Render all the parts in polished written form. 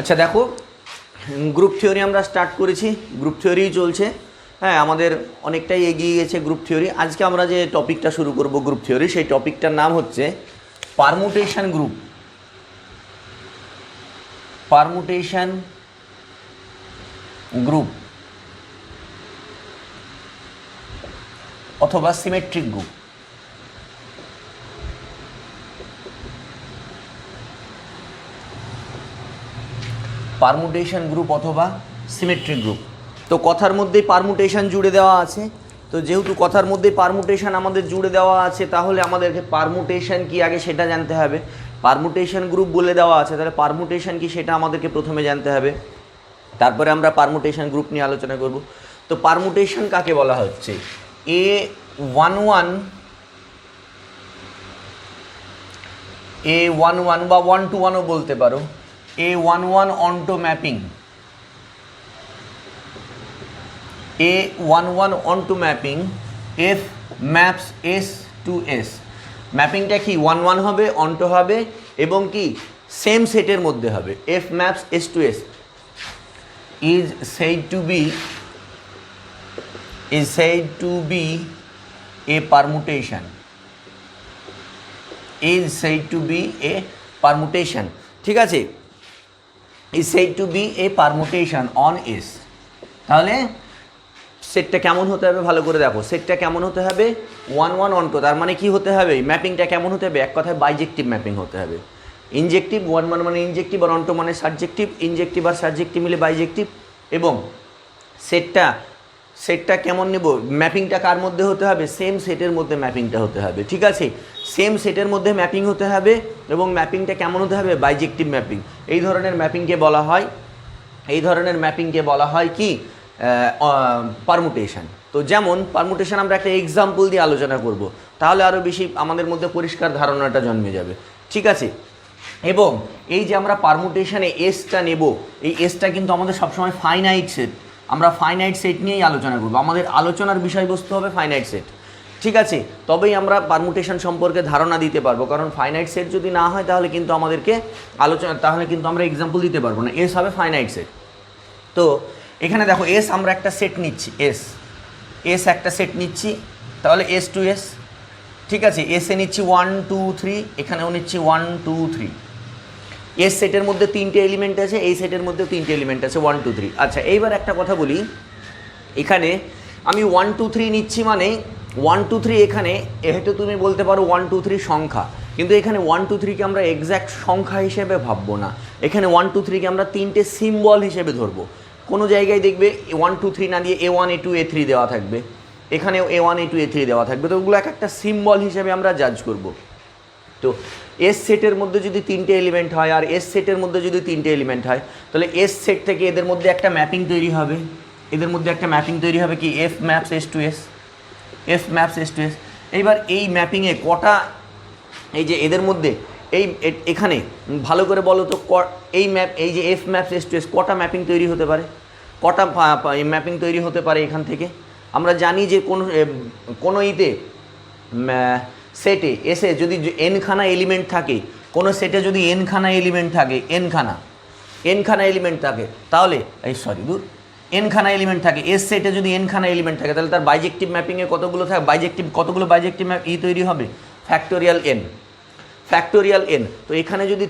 আচ্ছা দেখো, group theory আমরা স্টার্ট করেছি, গ্রুপ থিওরি চলছে। হ্যাঁ, আমাদের অনেকটাই এগিয়ে গেছে গ্রুপ থিওরি। আজকে আমরা যে টপিকটা শুরু করব গ্রুপ থিওরি, সেই টপিকটার নাম হচ্ছে পারমুটেশন গ্রুপ। পারমুটেশন গ্রুপ অথবা সিমেট্রিক গ্রুপ। পারমুটেশন গ্রুপ অথবা সিমেট্রিক গ্রুপ। তো কথার মধ্যেই পারমুটেশন জুড়ে দেওয়া আছে। তো যেহেতু কথার মধ্যে পারমুটেশন আমাদের জুড়ে দেওয়া আছে, তাহলে আমাদেরকে পারমুটেশন কি আগে সেটা জানতে হবে। পারমুটেশন গ্রুপ বলে দেওয়া আছে, তাহলে পারমুটেশন কি সেটা আমাদেরকে প্রথমে জানতে হবে, তারপরে আমরা পারমুটেশন গ্রুপ নিয়ে আলোচনা করব। তো পারমুটেশন কাকে বলা হচ্ছে? A11 বা 1-to-1ও বলতে পারো। A11 onto mapping, A11 onto mapping F maps S to S। ম্যাপিংটা কি 1-1 হবে, onto হবে এবং কি সেম সেটের মধ্যে হবে। F maps S to S is said to be a permutation, is said to be a permutation। ঠিক আছে, is said to be a permutation on S। তাহলে সেটটা কেমন হতে হবে ভালো করে দেখো। সেটটা কেমন হতে হবে? 1-1 onto। তার মানে কি হতে হবে? ম্যাপিংটা কেমন হতে হবে? এক কথায় বাইজেক্টিভ ম্যাপিং হতে হবে। ইনজেক্টিভ 1-1 মানে ইনজেক্টিভ, আর onto মানে সাবজেক্টিভ। ইনজেক্টিভ আর সাবজেক্টিভ মিলে বাইজেক্টিভ। এবং সেটটা কেমন নেব? ম্যাপিংটা কার মধ্যে হতে হবে? সেম সেটের মধ্যে ম্যাপিংটা হতে হবে। ঠিক আছে, সেম সেটের মধ্যে ম্যাপিং হতে হবে এবং ম্যাপিংটা কেমন হতে হবে? বাইজেক্টিভ ম্যাপিং। এই ধরনের ম্যাপিংকে বলা হয় কি? পারমুটেশন। তো যেমন পারমুটেশন আমরা একটা এক্সাম্পল দিয়ে আলোচনা করব, তাহলে আরও বেশি আমাদের মধ্যে পরিষ্কার ধারণাটা জন্মে যাবে। ঠিক আছে, এবং এই যে আমরা পারমুটেশনে এসটা নেব, এই এসটা কিন্তু আমাদের সবসময় ফাইনাইট সেট। আমরা ফাইনাইট সেট নিয়েই আলোচনা করব, আমাদের আলোচনার বিষয়বস্তু হবে ফাইনাইট সেট। ঠিক আছে, তবেই আমরা পারমুটেশন সম্পর্কে ধারণা দিতে পারবো, কারণ ফাইনাইট সেট যদি না হয় তাহলে কিন্তু আমাদেরকে তাহলে কিন্তু আমরা এক্সাম্পল দিতে পারবো না। এস হবে ফাইনাইট সেট। তো এখানে দেখো এস আমরা একটা সেট নিচ্ছি, এস একটা সেট নিচ্ছি, তাহলে এস টু এস। ঠিক আছে, এসে নিচ্ছি 1 2 3, এখানেও নিচ্ছি 1 2 3। এস সেটের মধ্যে 3টে এলিমেন্ট আছে, এই সেটের মধ্যে 3টে এলিমেন্ট আছে 1 2 3। আচ্ছা, এইবার একটা কথা বলি, এখানে আমি 1 2 3 নিচ্ছি, মানে 1 2 3 এখানে হয়তো তুমি বলতে পারো 1 2 3 সংখ্যা, কিন্তু এখানে 1 2 3কে আমরা এক্স্যাক্ট সংখ্যা হিসেবে ভাববো না। এখানে 1 2 3কে আমরা 3টে সিম্বল হিসেবে ধরবো। কোনো জায়গায় দেখবে 1 2 3 না দিয়ে A1 A2 A3 দেওয়া থাকবে, এখানেও A1 A2 A3 দেওয়া থাকবে। তো ওগুলো একটা সিম্বল হিসেবে আমরা জাজ করব। তো এস সেটের মধ্যে যদি 3টে এলিমেন্ট হয় আর এস সেটের মধ্যে যদি 3টে এলিমেন্ট হয়, তাহলে এস সেট থেকে এদের মধ্যে একটা ম্যাপিং তৈরি হবে। কি? F maps S to S, F maps S to S। এইবার এই ম্যাপিংয়ে কটা, এই যে এদের মধ্যে এখানে ভালো করে বলো তো, এই যে F maps S to S কটা ম্যাপিং তৈরি হতে পারে? কটা ম্যাপিং তৈরি হতে পারে এখান থেকে? আমরা জানি যে কোনো সেটে এসে যদি এনখানা এলিমেন্ট থাকে, কোনো সেটে যদি এনখানা এলিমেন্ট থাকে, এনখানা এলিমেন্ট থাকে, তাহলে এনখানা এলিমেন্ট থাকে, এস সেটে যদি এনখানা এলিমেন্ট থাকে, তাহলে তার বাইজেক্টিভ ম্যাপিংয়ে কতগুলো কতগুলো বাইজেক্টিভ তৈরি হবে? Factorial N. তো এখানে যদি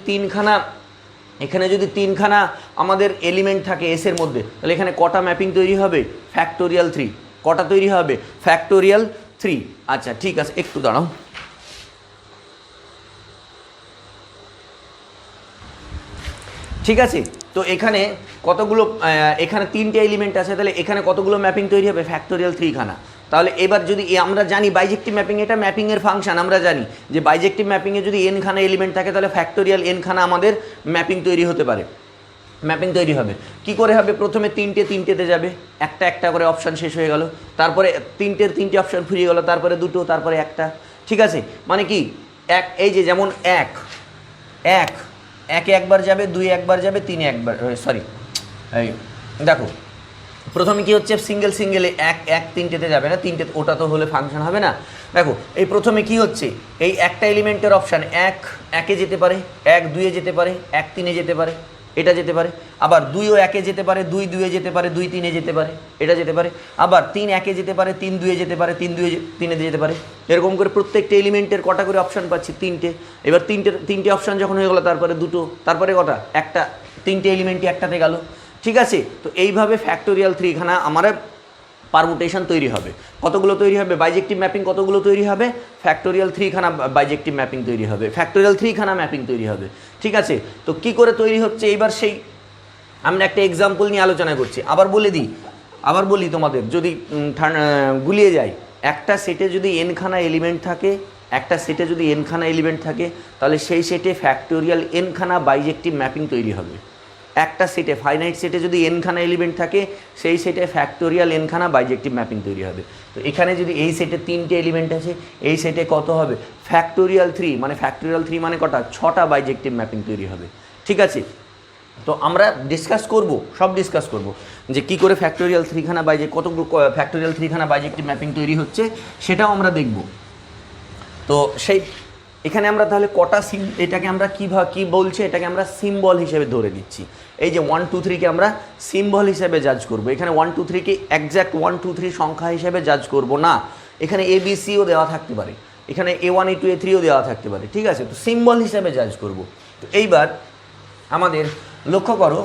তিনখানা আমাদের এলিমেন্ট থাকে এসের মধ্যে, তাহলে এখানে কটা ম্যাপিং তৈরি হবে? ফ্যাক্টোরিয়াল 3। কটা তৈরি হবে? ফ্যাক্টোরিয়াল 3। আচ্ছা ঠিক আছে, একটু দাঁড়াও। ঠিক আছে, তো এখানে কতগুলো, এখানে 3টে এলিমেন্ট আছে, তাহলে এখানে কতগুলো ম্যাপিং তৈরি হবে? ফ্যাক্টোরিয়াল 3 খানা। তাহলে এবার যদি আমরা জানি বাইজেক্টিভ ম্যাপিং, এটা ম্যাপিংয়ের ফাংশন, আমরা জানি যে বাইজেক্টিভ ম্যাপিংয়ে যদি এন খানা এলিমেন্ট থাকে, তাহলে ফ্যাক্টোরিয়াল এন খানা আমাদের ম্যাপিং তৈরি হবে। কি করে হবে? প্রথমে 3টেতে যাবে, একটা করে অপশান শেষ হয়ে গেল, তারপরে 3টে অপশান ফুরিয়ে গেল, তারপরে 2টো, তারপরে একটা। ঠিক আছে, মানে কি এই যে যেমন একে একবার যাবে, 2 একবার যাবে, 3 একবার, এই দেখো প্রথমে কি হচ্ছে? সিঙ্গেলে এক 3টেতে যাবে না, 3টে, ওটা তো হলে ফাংশন হবে না। দেখো এই প্রথমে কি হচ্ছে? এই একটা এলিমেন্টের অপশান 1 1-এ যেতে পারে, 1 2-এ যেতে পারে, 1 3-এ যেতে পারে। এটা যেতে পারে। আবার 2 ও 1-এ যেতে পারে, 2 2-এ যেতে পারে, 2 3-এ যেতে পারে, এটা যেতে পারে। আবার 3 1-এ যেতে পারে, 3 2-এ যেতে পারে, 3 2 3-এ যেতে পারে। এরকম করে প্রত্যেকটা এলিমেন্টের কটা করে অপশান পাচ্ছি? 3টে। এবার তিনটে অপশান যখন হয়ে গেলো, তারপরে 2টো, তারপরে কটা? একটা। 3টে এলিমেন্টই একটাতে গেল। ঠিক আছে, তো এইভাবে ফ্যাক্টোরিয়াল 3 খানা আমার পারমুটেশন তৈরি হবে। কতগুলো তৈরি হবে? বাইজেক্টিভ ম্যাপিং কতগুলো তৈরি হবে? ফ্যাক্টোরিয়াল 3 খানা বাইজেক্টিভ ম্যাপিং তৈরি হবে, ফ্যাক্টোরিয়াল 3 খানা ম্যাপিং তৈরি হবে। ঠিক আছে, তো কি করে তৈরি হচ্ছে এইবার সেই আমরা একটা এক্সাম্পল নিয়ে আলোচনা করছি। আবার বলি তোমাদের, যদি গুলিয়ে যায়, একটা সেটে যদি n খানা এলিমেন্ট থাকে, তাহলে সেই সেটে ফ্যাক্টোরিয়াল n খানা বাইজেক্টিভ ম্যাপিং তৈরি হবে। একটা সেটে, ফাইনাইট সেটে যদি n খানা এলিমেন্ট থাকে, সেই সেটে ফ্যাক্টোরিয়াল n খানা বাইজেক্টিভ ম্যাপিং তৈরি হবে। তো এখানে যদি এই সেটে 3টে এলিমেন্ট আছে, এই সেটে কত হবে? ফ্যাক্টোরিয়াল 3, মানে ফ্যাক্টোরিয়াল 3 মানে কটা? 6টা বাইজেক্টিভ ম্যাপিং তৈরি হবে। ঠিক আছে, তো আমরা সব ডিসকাস করব যে কী করে ফ্যাক্টোরিয়াল 3 খানা কতগুলো ফ্যাক্টোরিয়াল 3 খানা বাইজেক্টিভ ম্যাপিং তৈরি হচ্ছে, সেটাও আমরা দেখব। তো সেই এখানে আমরা তাহলে কটা এটাকে আমরা কী বলছি? এটাকে আমরা সিম্বল হিসেবে ধরে নিচ্ছি। এই যে 1 2 3কে আমরা সিম্বল হিসেবে জাজ করব। এখানে 1 2 3কে একজ্যাক্ট 1 2 3 সংখ্যা হিসেবে জাজ করব না। এখানে ABCও দেওয়া থাকতে পারে, এখানে A1 A2 A3ও দেওয়া থাকতে পারে। ঠিক আছে, তো সিম্বল হিসেবে জাজ করব। তো এইবার আমাদের লক্ষ্য করো,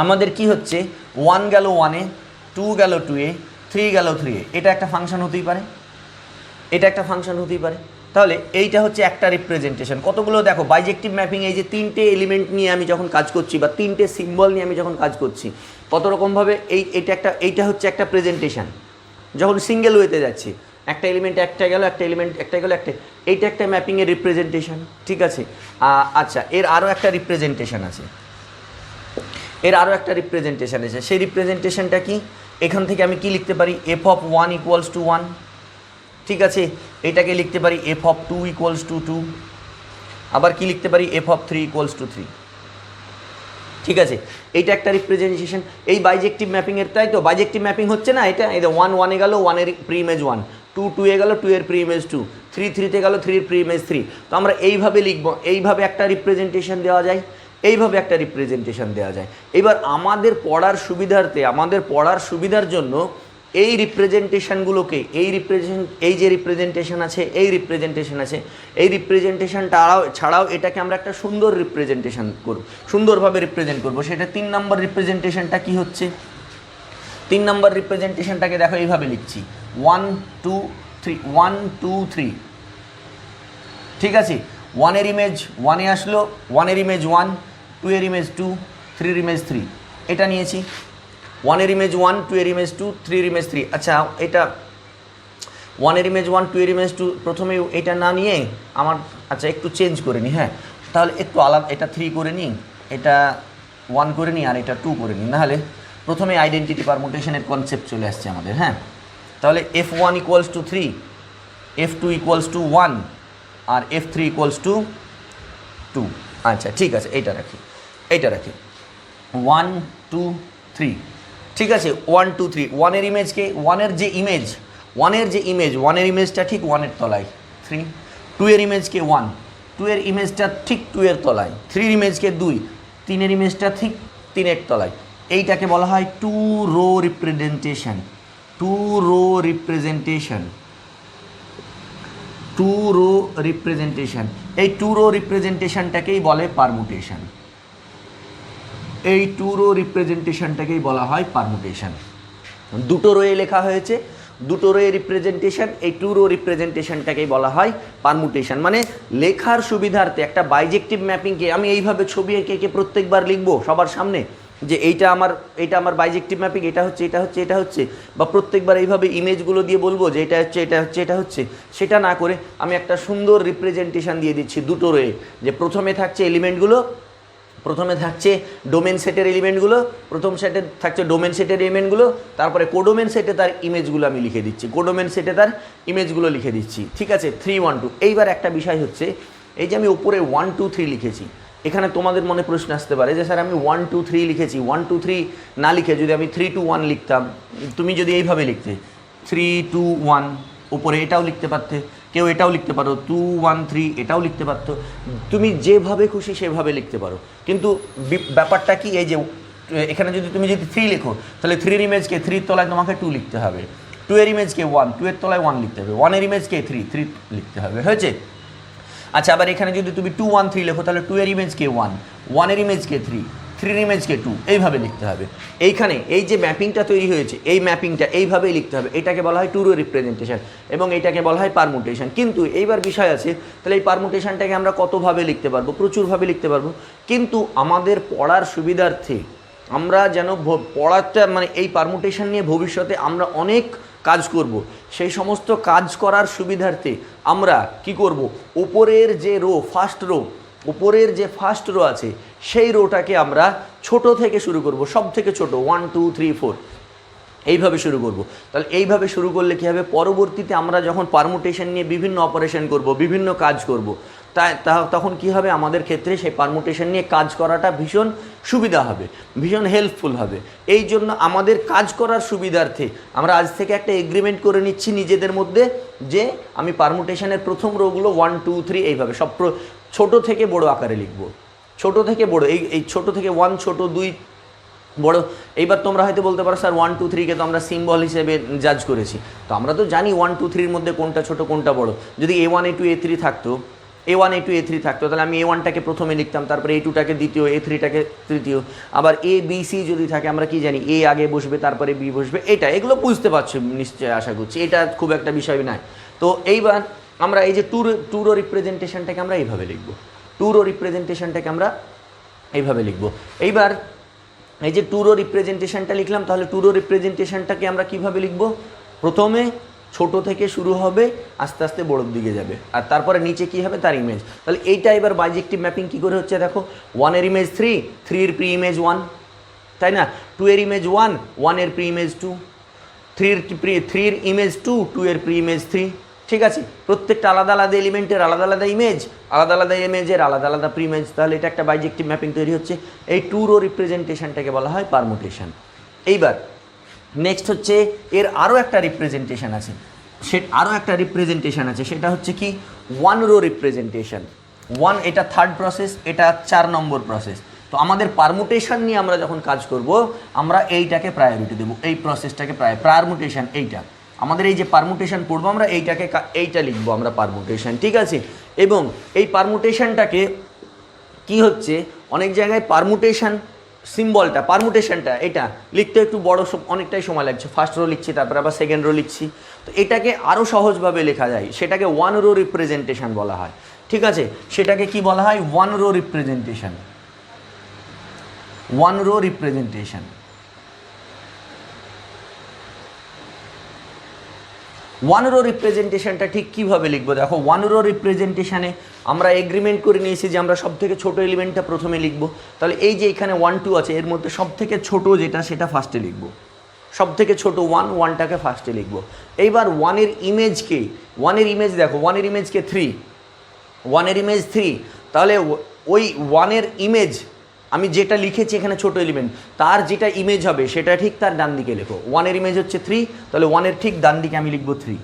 আমাদের কি হচ্ছে? 1 গেল 1-এ, 2 গেল 2-এ, 3 গেল 3-এ। এটা একটা ফাংশন হতেই পারে, তাহলে এইটা হচ্ছে একটা রিপ্রেজেন্টেশন। কতগুলো দেখো বাইজেক্টিভ ম্যাপিং, এই যে 3টে এলিমেন্ট নিয়ে আমি যখন কাজ করছি, বা 3টে সিম্বল নিয়ে আমি যখন কাজ করছি, কত রকমভাবে এইটা হচ্ছে একটা প্রেজেন্টেশন। যখন সিঙ্গেল ওয়েতে যাচ্ছি, একটা এলিমেন্ট একটা গেল, এইটা একটা ম্যাপিংয়ের রিপ্রেজেন্টেশন। ঠিক আছে, আচ্ছা, এর আরও একটা রিপ্রেজেন্টেশন আছে, সেই রিপ্রেজেন্টেশনটা কি? এখান থেকে আমি কি লিখতে পারি? f(1) = 1। ঠিক আছে, এটাকে লিখতে পারি f(2) = 2। আবার কি লিখতে পারি? f(3) = 3। ঠিক আছে, এইটা একটা রিপ্রেজেন্টেশন এই বাইজেক্টিভ ম্যাপিংয়ের। তাই তো বাইজেক্টিভ ম্যাপিং হচ্ছে না এটা? এই 1 1-এ গেল, 1-এর প্রি-ইমেজ 1, 2 2-এ গেল, 2-এর প্রি-ইমেজ 2, 3 3-তে গেল, 3-এর প্রি-ইমেজ 3। তো আমরা এইভাবে লিখব, এইভাবে একটা রিপ্রেজেন্টেশন দেওয়া যায়, এবার আমাদের পড়ার সুবিধার জন্য এই রিপ্রেজেন্টেশনগুলোকে, এই যে রিপ্রেজেন্টেশন আছে, এই রিপ্রেজেন্টেশন ছাড়াও এটাকে আমরা একটা সুন্দর রিপ্রেজেন্টেশন করব, সুন্দরভাবে রিপ্রেজেন্ট করব। সেটা 3 নম্বর রিপ্রেজেন্টেশনটা কি হচ্ছে? 3 নম্বর রিপ্রেজেন্টেশনটাকে দেখো এইভাবে লিখছি, 1 2 3, 1 2 3। ঠিক আছে, 1-এর ইমেজ 1-এ আসলো, 1-এর ইমেজ 1, 2-এর ইমেজ 2, 3-এর ইমেজ 3। এটা নিয়েছি, 1-এর ইমেজ 1, 2-এর ইমেজ 2, 3-এর ইমেজ 3। আচ্ছা, এটা 1-এর ইমেজ 1, 2-এর ইমেজ 2, প্রথমে এটা না নিয়ে আচ্ছা একটু চেঞ্জ করে নিই। হ্যাঁ, তাহলে একটু আলাদা, এটা 3 করে নিই, এটা 1 করে নিই, আর এটা 2 করে নিই। নাহলে প্রথমে আইডেন্টিটি পারমুটেশনের কনসেপ্ট চলে আসছে আমাদের। হ্যাঁ, তাহলে f(1) = 3, f(2) = 1, আর f(3) = 2। আচ্ছা, ঠিক আছে, এইটা রাখি 1 2 3। ঠিক আছে, 1 2 3। 1-এর ইমেজকে, 1-এর ইমেজটা ঠিক 1-এর তলায় 3, 2-এর ইমেজকে 1, 2-এর ইমেজটা ঠিক 2-এর তলায়, 3-এর ইমেজকে 2, 3-এর ইমেজটা ঠিক 3-এর তলায়। এইটাকে বলা হয় 2 রো রিপ্রেজেন্টেশন। এই 2 রো রিপ্রেজেন্টেশনটাকেই বলে পারমুটেশন। এই 2 রো রিপ্রেজেন্টেশনটাকেই বলা হয় পারমুটেশন। দুটো রোয়ে লেখা হয়েছে, দুটো রোয়ে রিপ্রেজেন্টেশন, এই 2 রো রিপ্রেজেন্টেশনটাকেই বলা হয় পারমুটেশন। মানে লেখার সুবিধার্থে একটা বাইজেক্টিভ ম্যাপিংকে আমি এইভাবে ছবি এঁকে প্রত্যেকবার লিখবো সবার সামনে যে এইটা আমার বাইজেক্টিভ ম্যাপিং, এটা হচ্ছে, বা প্রত্যেকবার এইভাবে ইমেজগুলো দিয়ে বলবো যে এটা হচ্ছে, সেটা না করে আমি একটা সুন্দর রিপ্রেজেন্টেশন দিয়ে দিচ্ছি দুটো রোয়ে। যে প্রথমে থাকছে ডোমেন সেটের এলিমেন্টগুলো, তারপরে কোডোমেন সেটে তার ইমেজগুলো আমি লিখে দিচ্ছি, ঠিক আছে, 3 1 2। এইবার একটা বিষয় হচ্ছে, এই যে আমি উপরে 1 2 3 লিখেছি, এখানে তোমাদের মনে প্রশ্ন আসতে পারে যে স্যার আমি 1 2 3 লিখেছি, 1 2 3 না লিখে যদি আমি 3 2 1 লিখতাম, তুমি যদি এইভাবে লিখতে 3 2 1, উপরে এটাও লিখতে পারতে, কেউ এটাও লিখতে পারো 2 1 3, এটাও লিখতে পারতো, তুমি যেভাবে খুশি সেভাবে লিখতে পারো। কিন্তু ব্যাপারটা কি, এই যে এখানে যদি তুমি যদি 3 লেখো তাহলে 3 ইমেজকে 3 তলায় তোমাকে 2 লিখতে হবে, 2 এর ইমেজকে 1, 2 এর তলায় 1 লিখতে হবে, 1 এর ইমেজকে 3, 3 লিখতে হবে, হয়েছে? আচ্ছা, আবার এখানে যদি তুমি 2 1 3 লেখো তাহলে 2 এর ইমেজকে 1, 1 এর ইমেজকে 3, 3 এর ইমেজকে 2, এইভাবে লিখতে হবে। এইখানে এই যে ম্যাপিংটা তৈরি হয়েছে, এই ম্যাপিংটা এইভাবেই লিখতে হবে। এটাকে বলা হয় টু রো রিপ্রেজেন্টেশন এবং এটাকে বলা হয় পারমুটেশন। কিন্তু এইবার বিষয় আছে, তাহলে এই পারমুটেশনটাকে আমরা কতভাবে লিখতে পারবো? প্রচুরভাবে লিখতে পারবো, কিন্তু আমাদের পড়ার সুবিধার্থে আমরা যেন পড়াটা মানে এই পারমুটেশন নিয়ে ভবিষ্যতে আমরা অনেক কাজ করব, সেই সমস্ত কাজ করার সুবিধার্থে আমরা কি করব, উপরের যে রো, ফার্স্ট রো, উপরের যে ফার্স্ট রো আছে সেই রোটাকে আমরা ছোট থেকে শুরু করব, সব থেকে ছোট 1 2 3 4 এইভাবে শুরু করব। তাহলে এইভাবে শুরু করলে কী হবে, পরবর্তীতে আমরা যখন পারমুটেশন নিয়ে বিভিন্ন অপারেশন করব, বিভিন্ন কাজ করব, তখন কি হবে, আমাদের ক্ষেত্রে সেই পারমুটেশন নিয়ে কাজ করাটা ভীষণ সুবিধা হবে, ভীষণ হেল্পফুল হবে। এই জন্য আমাদের কাজ করার সুবিধার্থে আমরা আজ থেকে একটা এগ্রিমেন্ট করে নিচ্ছি নিজেদের মধ্যে যে আমি পারমুটেশনের প্রথম রোগুলো 1 2 3 এইভাবে সব ছোট থেকে বড় আকারে লিখব, ছোট থেকে বড়, এই ছোট থেকে 1 ছোট 2 বড়। এইবার তোমরা হয়তো বলতে পারো স্যার 1 2 3কে তো আমরা সিম্বল হিসেবে জাজ করেছি, তো আমরা তো জানি 1 2 3 এর মধ্যে কোনটা ছোট কোনটা বড়। যদি A1 A2 A3 থাকতো, A1 A2 A3 থাকতো, তাহলে আমি A1টাকে প্রথমে লিখতাম, তারপরে A2টাকে দ্বিতীয়, A3টাকে তৃতীয়। আবার A B C যদি থাকে, আমরা কি জানি A আগে বসবে তারপরে B বসবে, এগুলো বুঝতে পারছো নিশ্চয়ই, আশা করছি এটা খুব একটা বিষয় নয়। তো এইবার আমরা এই যে টু রো রিপ্রেজেন্টেশনটাকে আমরা এইভাবে লিখব, টু রো রিপ্রেজেন্টেশনটাকে আমরা এইভাবে লিখব। এইবার এই যে টু রো রিপ্রেজেন্টেশনটা লিখলাম, তাহলে টু রো রিপ্রেজেন্টেশনটাকে আমরা কিভাবে লিখব, প্রথমে ছোট থেকে শুরু হবে, আস্তে আস্তে বড়োর দিকে যাবে, আর তারপরে নিচে কি হবে, তার ইমেজ। তাহলে এইটা এবার বাইজেক্টিভ ম্যাপিং কী করে হচ্ছে দেখো, 1 এর ইমেজ 3, 3 এর প্রি ইমেজ 1, তাই না? 2 এর ইমেজ 1, 1 এর প্রি ইমেজ 2, 3 এর ইমেজ 2, 2 এর প্রি ইমেজ 3, ঠিক আছে? প্রত্যেকটা আলাদা আলাদা এলিমেন্টের আলাদা আলাদা ইমেজ, আলাদা আলাদা ইমেজের আলাদা আলাদা প্রি ইমেজ। তাহলে এটা একটা বাইজেক্টিভ ম্যাপিং তৈরি হচ্ছে। এই টু রো রিপ্রেজেন্টেশনটাকে বলা হয় পারমুটেশন। এইবার নেক্সট হচ্ছে এর আরও একটা রিপ্রেজেন্টেশন আছে, সেটা হচ্ছে কি 1 রো রিপ্রেজেন্টেশন। এটা 3rd প্রসেস, এটা 4 নম্বর প্রসেস। তো আমাদের পারমুটেশন নিয়ে আমরা যখন কাজ করব, আমরা এইটাকে প্রায়োরিটি দেবো, এই প্রসেসটাকে পারমুটেশন, এইটা আমাদের এই যে পারমুটেশন পড়বো আমরা, এইটা লিখবো আমরা পারমুটেশন, ঠিক আছে? এবং এই পারমুটেশনটাকে কি হচ্ছে, অনেক জায়গায় পারমুটেশন সিম্বলটা, পারমুটেশনটা এটা লিখতে একটু বড় অনেকটাই সময় লাগছে, ফার্স্ট রো লিখছি, তারপরে আবার সেকেন্ড রো লিখছি। তো এটাকে আরও সহজভাবে লেখা যায়, সেটাকে 1 রো রিপ্রেজেন্টেশন বলা হয়, ঠিক আছে? সেটাকে কি বলা হয়, 1 row representation, 1 row representation. 1 row রিপ্রেজেন্টেশনটা ঠিক কীভাবে লিখবো দেখো, 1 রো রিপ্রেজেন্টেশনে আমরা এগ্রিমেন্ট করে নিয়েছি যে আমরা সব থেকে ছোটো এলিমেন্টটা প্রথমে লিখবো। তাহলে এই যে এখানে 1 2 আছে, এর মধ্যে সব থেকে ছোটো যেটা সেটা ফার্স্টে লিখবো, সব থেকে ছোটো 1টাকে ফার্স্টে লিখবো। এইবার 1 এর ইমেজকে, 1 এর ইমেজ দেখো, 1 এর ইমেজকে 3, 1 এর ইমেজ 3, তাহলে ওই 1 এর ইমেজ আমি যেটা লিখেছি এখানে ছোট এলিমেন্ট, তার যেটা ইমেজ হবে সেটা ঠিক তার ডান দিকে লেখো। 1 এর ইমেজ হচ্ছে 3, তাহলে 1 এর ঠিক ডান দিকে আমি লিখবো 3,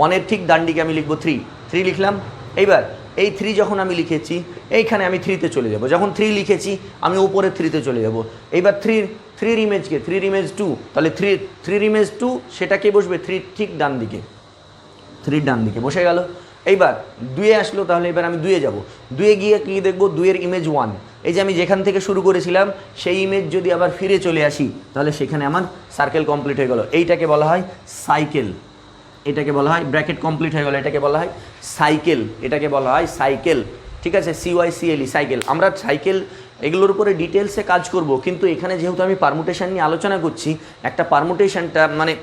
1 এর ঠিক ডান দিকে আমি লিখবো 3 লিখলাম। এইবার এই 3 যখন আমি লিখেছি, এইখানে আমি 3তে চলে যাব, যখন 3 লিখেছি আমি উপরে 3তে চলে যাব। এইবার 3 ইমেজকে, 3 ইমেজ 2, তাহলে 3 ইমেজ 2 সেটা কে বসবে, 3 ঠিক ডান দিকে, 3 ডান দিকে বসে গেল। এইবার 2 আসলো, তাহলে এবার আমি 2 যাব, 2 গিয়ে কি দেখবো, 2 এর ইমেজ 1, এই যে আমি যেখান থেকে শুরু করেছিলাম সেই ইমেজ যদি আবার ফিরে চলে আসি, তাহলে সেখানে আমার সার্কেল কমপ্লিট হয়ে গেল। এইটাকে বলা হয় সাইকেল, এটাকে বলা হয় ব্র্যাকেট কমপ্লিট হয়ে গেল, এটাকে বলা হয় সাইকেল, এটাকে বলা হয় সাইকেল, ঠিক আছে? CYCLE cycle. আমরা সাইকেল এগুলোর উপরে ডিটেলসে কাজ করব, কিন্তু এখানে যেহেতু আমি পারমুটেশন নিয়ে আলোচনা করছি, একটা পারমুটেশনটা মানে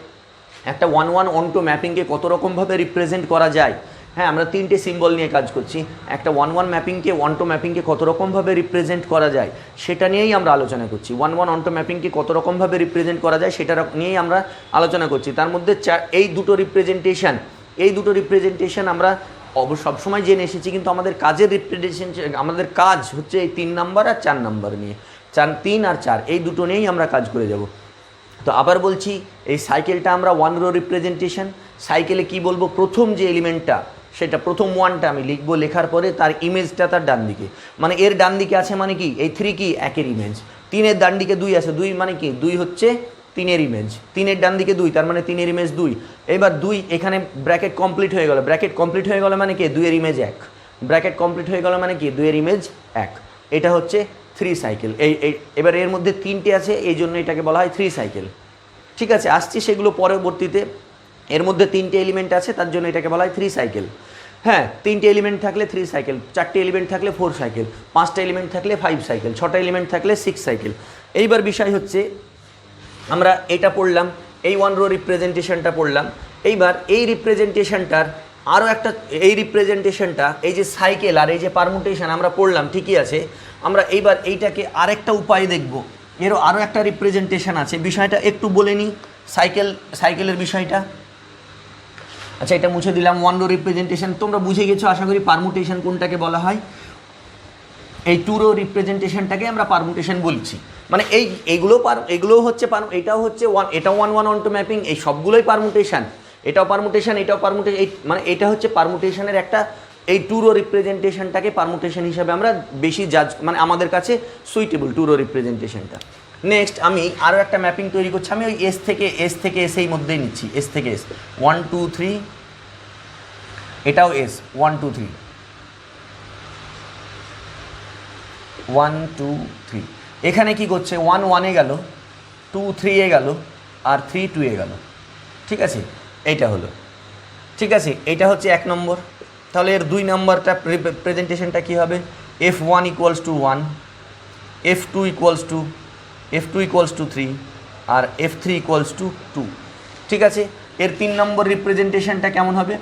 একটা 1 1 on to ম্যাপিংকে কত রকমভাবে রিপ্রেজেন্ট করা যায়। হ্যাঁ, আমরা 3টে সিম্বল নিয়ে কাজ করছি, একটা 1 1 ম্যাপিংকে, 1 2 ম্যাপিংকে কত রকমভাবে রিপ্রেজেন্ট করা যায় সেটা নিয়েই আমরা আলোচনা করছি। 1 1 on to ম্যাপিংকে কত রকমভাবে রিপ্রেজেন্ট করা যায় সেটা নিয়েই আমরা আলোচনা করছি। তার মধ্যে এই দুটো রিপ্রেজেন্টেশন আমরা সবসময় জেনে এসেছি, কিন্তু আমাদের কাজের রিপ্রেজেন্টেশন, আমাদের কাজ হচ্ছে এই 3 নাম্বার আর 4 নাম্বার নিয়ে, 3 আর 4 এই দুটো নিয়েই আমরা কাজ করে যাব। তো আবার বলছি, এই সাইকেলটা আমরা ওয়ান রো রিপ্রেজেন্টেশন। সাইকেলে কি বলবো, প্রথম যে এলিমেন্টটা সেটা প্রথম ওয়ানটা আমি লিখবো, লেখার পরে তার ইমেজটা তার ডান দিকে, মানে এর ডান দিকে আছে মানে কি এই 3 কি একের ইমেজ, 3-এর ডান দিকে 2 আছে, 2 মানে কি 2 হচ্ছে 3-এর ইমেজ, 3-এর ডান দিকে 2 তার মানে 3-এর ইমেজ 2। এবার 2 এখানে ব্র্যাকেট কমপ্লিট হয়ে গেল, ব্র্যাকেট কমপ্লিট হয়ে গেল মানে কি 2-এর ইমেজ 1, ব্র্যাকেট কমপ্লিট হয়ে গেল মানে কি 2-এর ইমেজ 1। এটা হচ্ছে 3 সাইকেল। এবার এর মধ্যে 3টে আছে, এই জন্য এটাকে বলা হয় 3 সাইকেল। ঠিক আছে, আসছি সেগুলো পরবর্তীতে। এর মধ্যে 3টে এলিমেন্ট আছে, তার জন্য এটাকে বলা হয় 3 সাইকেল। হ্যাঁ, 3টে এলিমেন্ট থাকলে 3 সাইকেল, 4টে এলিমেন্ট থাকলে 4 সাইকেল, 5টা এলিমেন্ট থাকলে 5 সাইকেল, 6টা এলিমেন্ট থাকলে 6 সাইকেল। এইবার বিষয় হচ্ছে আমরা এটা পড়লাম, এই ওয়ান রো রিপ্রেজেন্টেশনটা পড়লাম। এইবার এই রিপ্রেজেন্টেশনটার আরও একটা, এই রিপ্রেজেন্টেশনটা এই যে সাইকেল আর এই যে পারমুটেশন আমরা পড়লাম, ঠিকই আছে। আমরা এইবার এইটাকে আরেকটা উপায় দেখব, এরও আরও একটা রিপ্রেজেন্টেশন আছে। বিষয়টা একটু বলে নিই, সাইকেলের বিষয়টা। আচ্ছা, এটা মুছে দিলাম। ওয়ান রো রিপ্রেজেন্টেশন তোমরা বুঝে গেছো আশা করি, পারমুটেশন কোনটাকে বলা হয়। এই টু রো রিপ্রেজেন্টেশনটাকে আমরা পারমুটেশন বলছি। মানে এগুলো হচ্ছে এটাও হচ্ছে এটাও 1-1-1-2 ম্যাপিং, এই সবগুলোই পারমুটেশন, এটাও পারমুটেশন, এটাও পারমুটেশন। মানে এটা হচ্ছে পারমুটেশনের একটা, এই টু রো রিপ্রেজেন্টেশনটাকে পারমুটেশন হিসাবে আমরা বেশি মানে আমাদের কাছে সুইটেবল টু রো রিপ্রেজেন্টেশনটা। নেক্সট আমি আরও একটা ম্যাপিং তৈরি করছি, আমি ওই এস থেকে এস এই মধ্যেই নিচ্ছি, এস থেকে এস 1 2 3, এটাও এস 1 2 3 1 2 3। এখানে কি করছে, 1 1-এ গেল, 2 3-এ গেল, আর 3 2-এ গেল। ঠিক আছে, এইটা হলো। ঠিক আছে, এইটা হচ্ছে 1 নম্বর। তাহলে এর 2 নম্বরটা প্রেজেন্টেশনটা কী হবে, f1 = 1, f2 = 3, আর f3 = 2। ঠিক আছে, এর 3 নম্বর রিপ্রেজেন্টেশনটা কেমন হবে,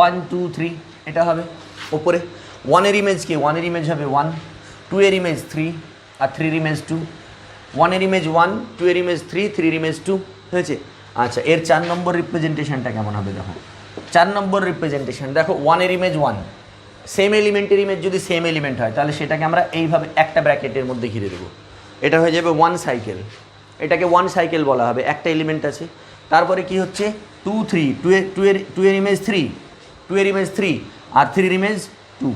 1 2 3 এটা হবে ওপরে। 1-এর ইমেজ কি, 1-এর ইমেজ হবে 1, 2-এর ইমেজ 3, আর 3-এর ইমেজ 2। 1-এর ইমেজ 1, 2-এর ইমেজ 3, 3-এর ইমেজ 2 হয়েছে। আচ্ছা, এর 4 নম্বর রিপ্রেজেন্টেশনটা কেমন হবে দেখো। 4 নম্বর রিপ্রেজেন্টেশন দেখো, 1-এর ইমেজ 1, সেম এলিমেন্টের ইমেজ যদি সেম এলিমেন্ট হয় তাহলে সেটাকে আমরা এইভাবে একটা ব্র্যাকেটের মধ্যে ঘিরে দেবো, এটা হয়ে যাবে 1 সাইকেল। এটাকে 1 সাইকেল বলা হবে, একটা এলিমেন্ট আছে। তারপরে কি হচ্ছে 2 3, 2-এর ইমেজ 3, 2-এর ইমেজ 3, আর 3-এর ইমেজ 2,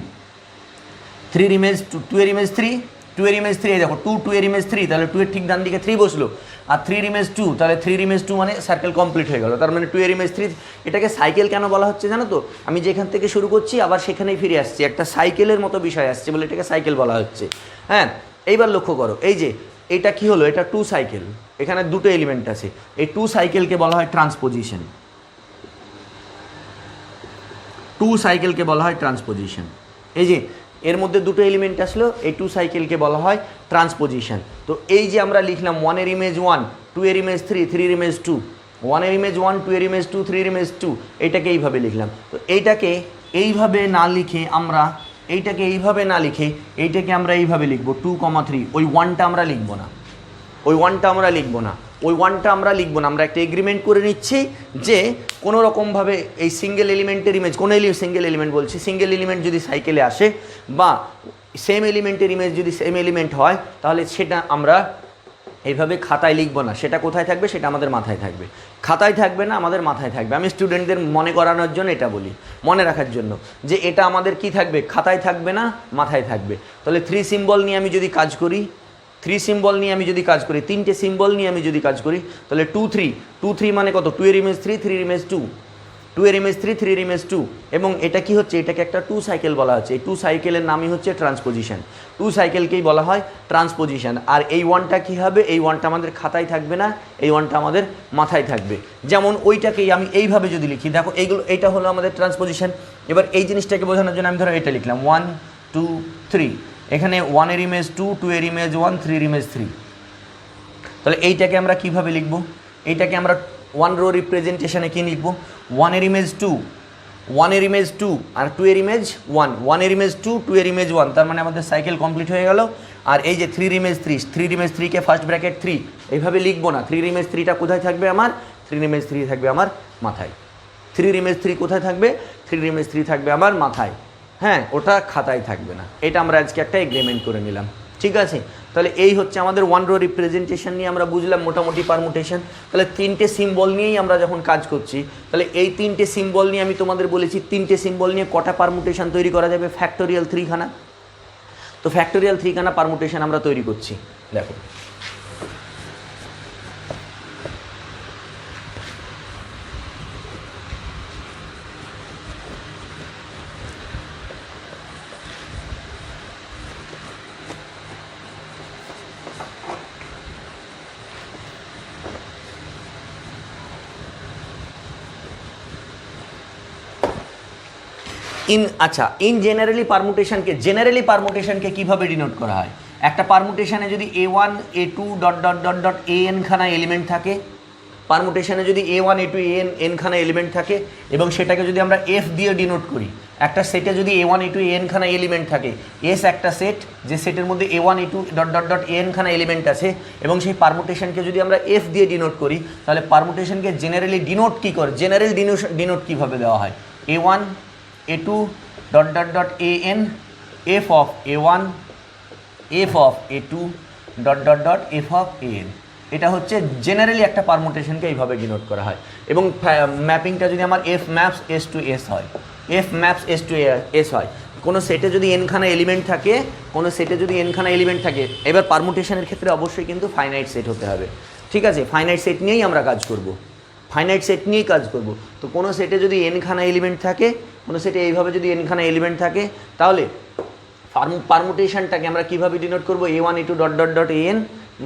3-এর ইমেজ 2-এর ইমেজ 3, 2-এর ইমেজ 3, এই দেখো 2 2-এর ইমেজ 3, তাহলে 2-এর ঠিক ডান দিকে 3 বসলো, আর 3-এর ইমেজ 2, তাহলে 3-এর ইমেজ 2 মানে সার্কেল কমপ্লিট হয়ে গেল। তার মানে 2-এর ইমেজ 3। এটাকে সাইকেল কেন বলা হচ্ছে জানো তো, আমি যেখান থেকে শুরু করছি আবার সেখানেই ফিরে আসছি, একটা সাইকেলের মতো বিষয় আসছে বলে এটাকে সাইকেল বলা হচ্ছে। হ্যাঁ, এইবার লক্ষ্য করো, এই যে এটা কি হলো, এটা 2 সাইকেল, এখানে দুটো এলিমেন্ট আছে, এই 2 সাইকেলকে বলা হয় ট্রান্সপোজিশন। 2 সাইকেলকে বলা হয় ট্রান্সপোজিশন। এই যে এর মধ্যে দুটো এলিমেন্ট আসলো, এই 2 সাইকেলকে বলা হয় ট্রান্সপোজিশন। তো এই যে আমরা লিখলাম 1-এর ইমেজ 1, 2-এর ইমেজ 3, 3-এর ইমেজ 2, 1-এর ইমেজ 1, 2-এর ইমেজ 2, 3-এর ইমেজ 2, এইটাকে এইভাবে লিখলাম। তো এইটাকে এইভাবে না লিখে আমরা এইটাকে আমরা এইভাবে লিখবো 2, 3। ওই 1টা আমরা লিখবো না, আমরা একটা এগ্রিমেন্ট করে নিচ্ছি যে কোনো রকমভাবে এই সিঙ্গেল এলিমেন্টের ইমেজ, সিঙ্গেল এলিমেন্ট যদি সাইকেলে আসে বা সেম এলিমেন্টের ইমেজ যদি সেম এলিমেন্ট হয় তাহলে সেটা আমরা এইভাবে খাতায় লিখবো না, সেটা কোথায় থাকবে, সেটা আমাদের মাথায় থাকবে। খাতায় থাকবে না, আমাদের মাথায় থাকবে। আমি স্টুডেন্টদের মনে করানোর জন্য এটা বলি, মনে রাখার জন্য, যে এটা আমাদের কি থাকবে, খাতায় থাকবে না, মাথায় থাকবে। তাহলে 3 সিম্বল নিয়ে আমি যদি কাজ করি, 3 সিম্বল নিয়ে আমি যদি কাজ করি, 3টে সিম্বল নিয়ে আমি যদি কাজ করি, তাহলে 2 3 মানে কত, 2-এর ইমেজ 3, 3-এর ইমেজ 2, 2-এর ইমেজ 3, 3-এর ইমেজ 2। এবং এটা কি হচ্ছে, এটাকে একটা 2 সাইকেল বলা হচ্ছে। এই 2 সাইকেলের নামই হচ্ছে ট্রান্সপোজিশন। 2 সাইকেলকেই বলা হয় ট্রান্সপোজিশন। আর এই 1টা কী হবে, এই 1টা আমাদের খাতায় থাকবে না, এই 1টা আমাদের মাথায় থাকবে। যেমন ওইটাকেই আমি এইভাবে যদি লিখি, দেখো এইটা হলো আমাদের ট্রান্সপোজিশন। এবার এই জিনিসটাকে বোঝানোর জন্য আমি ধরো এটা লিখলাম 1 2 3, এখানে 1-এর ইমেজ 2, 2-এর ইমেজ 1, 3-এর ইমেজ 3। তাহলে এইটাকে আমরা কিভাবে লিখব, এইটাকে আমরা 1 রো রিপ্রেজেন্টেশনে কি লিখব, 1-এর ইমেজ 2, 1-এর ইমেজ 2, আর 2-এর ইমেজ 1, 1-এর ইমেজ 2, 2-এর ইমেজ 1, তার মানে আমাদের সাইকেল কমপ্লিট হয়ে গেল। আর এই যে 3-এর ইমেজ 3, 3-এর ইমেজ 3কে ফার্স্ট ব্র্যাকেট 3 এইভাবে লিখবো না। 3-এর ইমেজ 3টা কোথায় থাকবে আমার, 3-এর ইমেজ 3 থাকবে আমার মাথায়। 3-এর ইমেজ 3 কোথায় থাকবে, 3-এর ইমেজ 3 থাকবে আমার মাথায়। হ্যাঁ, ওটা খাতায় থাকবে না। এটা আমরা আজকে একটা এগ্রিমেন্ট করে নিলাম, ঠিক আছে। তাহলে এই হচ্ছে আমাদের ওয়ান রো রিপ্রেজেন্টেশন নিয়ে আমরা বুঝলাম মোটামুটি পারমুটেশন। তাহলে তিনটে সিম্বল নিয়েই আমরা যখন কাজ করছি, তাহলে এই তিনটে সিম্বল নিয়ে আমি তোমাদের বলেছি তিনটে সিম্বল নিয়ে কটা পারমুটেশন তৈরি করা যাবে, ফ্যাক্টোরিয়াল 3 খানা। তো ফ্যাক্টোরিয়াল 3 খানা পারমুটেশন আমরা তৈরি করছি। দেখো ইন জেনারেলি পারমুটেশনকে কীভাবে ডিনোট করা হয়? একটা পারমুটেশনে যদি A1 A2 dot dot dot dot AN খানা এলিমেন্ট থাকে, পারমুটেশনে যদি A1 A2 AN খানা এলিমেন্ট থাকে এবং সেটাকে যদি আমরা F দিয়ে ডিনোট করি, একটা সেটে যদি A1 A2 AN খানা এলিমেন্ট থাকে, S একটা সেট যে সেটের মধ্যে A1 A2 dot dot dot AN খানা এলিমেন্ট আছে, এবং সেই পারমুটেশনকে যদি আমরা F দিয়ে ডিনোট করি, তাহলে পারমুটেশনকে জেনারেলি ডিনোট কী করে, জেনারেল ডিনোট কীভাবে দেওয়া হয়? A1 A2 dot dot dot AN F of A1 F of A2 dot dot dot F of AN। এটা হচ্ছে জেনারেলি একটা পারমুটেশনকে এইভাবে ডিনোট করা হয়। এবং ম্যাপিংটা যদি আমার F maps S to S হয়, F maps S to S হয়, কোনো সেটে যদি n খানা এলিমেন্ট থাকে, কোনো সেটে যদি n খানা এলিমেন্ট থাকে, এবার পারমুটেশনের ক্ষেত্রে অবশ্যই কিন্তু ফাইনাইট সেট হতে হবে। ঠিক আছে, ফাইনাইট সেট নিয়েই আমরা কাজ করব, ফাইনাইট সেট নিয়েই কাজ করব। তো কোনো সেটে যদি n খানা এলিমেন্ট থাকে, কোনো সেটে এইভাবে যদি n খানা এলিমেন্ট থাকে, তাহলে পারমুটেশনটাকে আমরা কীভাবে ডিনোট করব? A1 A2 dot dot dot AN,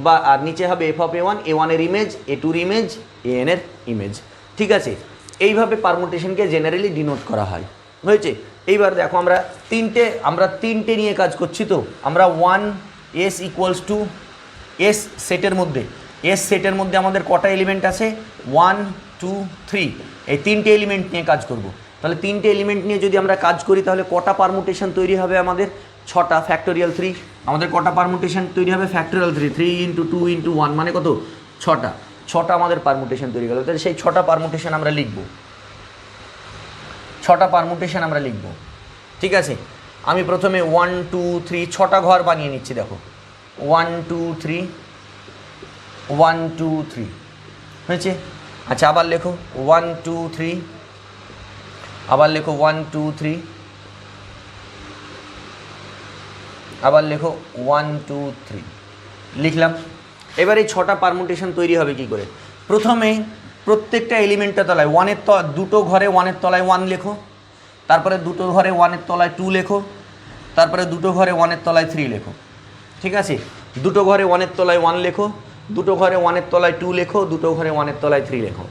বা আর নিচে হবে F অফ A1, A1 এর ইমেজ, A2 এর ইমেজ, AN এর ইমেজ। ঠিক আছে, এইভাবে পারমুটেশনকে জেনারেলি ডিনোট করা হয়। হয়েছে? এইবার দেখো আমরা তিনটে নিয়ে কাজ করছি। তো আমরা 1 S ইকুয়ালস টু S সেটের মধ্যে আমাদের কটা এলিমেন্ট আছে? 1 2 3, এই তিনটে এলিমেন্ট নিয়ে কাজ করব। তাহলে তিনটে এলিমেন্ট নিয়ে যদি আমরা কাজ করি, তাহলে কটা পারমুটেশন তৈরি হবে আমাদের? 6টা, ফ্যাক্টোরিয়াল 3। আমাদের কটা পারমুটেশন তৈরি হবে? ফ্যাক্টোরিয়াল 3, 3 ইন্টু 2 ইন্টু 1 মানে কত? 6টা আমাদের পারমুটেশন তৈরি গেল। তাহলে সেই 6টা পারমুটেশন আমরা লিখব, 6টা পারমুটেশন আমরা লিখব। ঠিক আছে, আমি প্রথমে 1 2 3 6টা ঘর বানিয়ে নিচ্ছি। দেখো 1 2 3 1 2 3 হয়েছে। আচ্ছা, আবার লেখো 1 2 3, আবার লেখো 1 2 3, আবার লেখো 1 2 3, লিখলাম। এবার এই 6টা পারমুটেশন তৈরি হবে কি করে? প্রথমে প্রত্যেকটা এলিমেন্টের তলায় দুটো ঘরে 1-এর তলায় 1 লেখো, তারপরে দুটো ঘরে 1-এর তলায় 2 লেখো, তারপরে দুটো ঘরে 1-এর তলায় 3 লেখো। ঠিক আছে, দুটো ঘরে 1-এর তলায় 1 লেখো, দুটো ঘরে 1-এর তলায় 2 লেখো, দুটো ঘরে 1-এর তলায় 3 লেখো।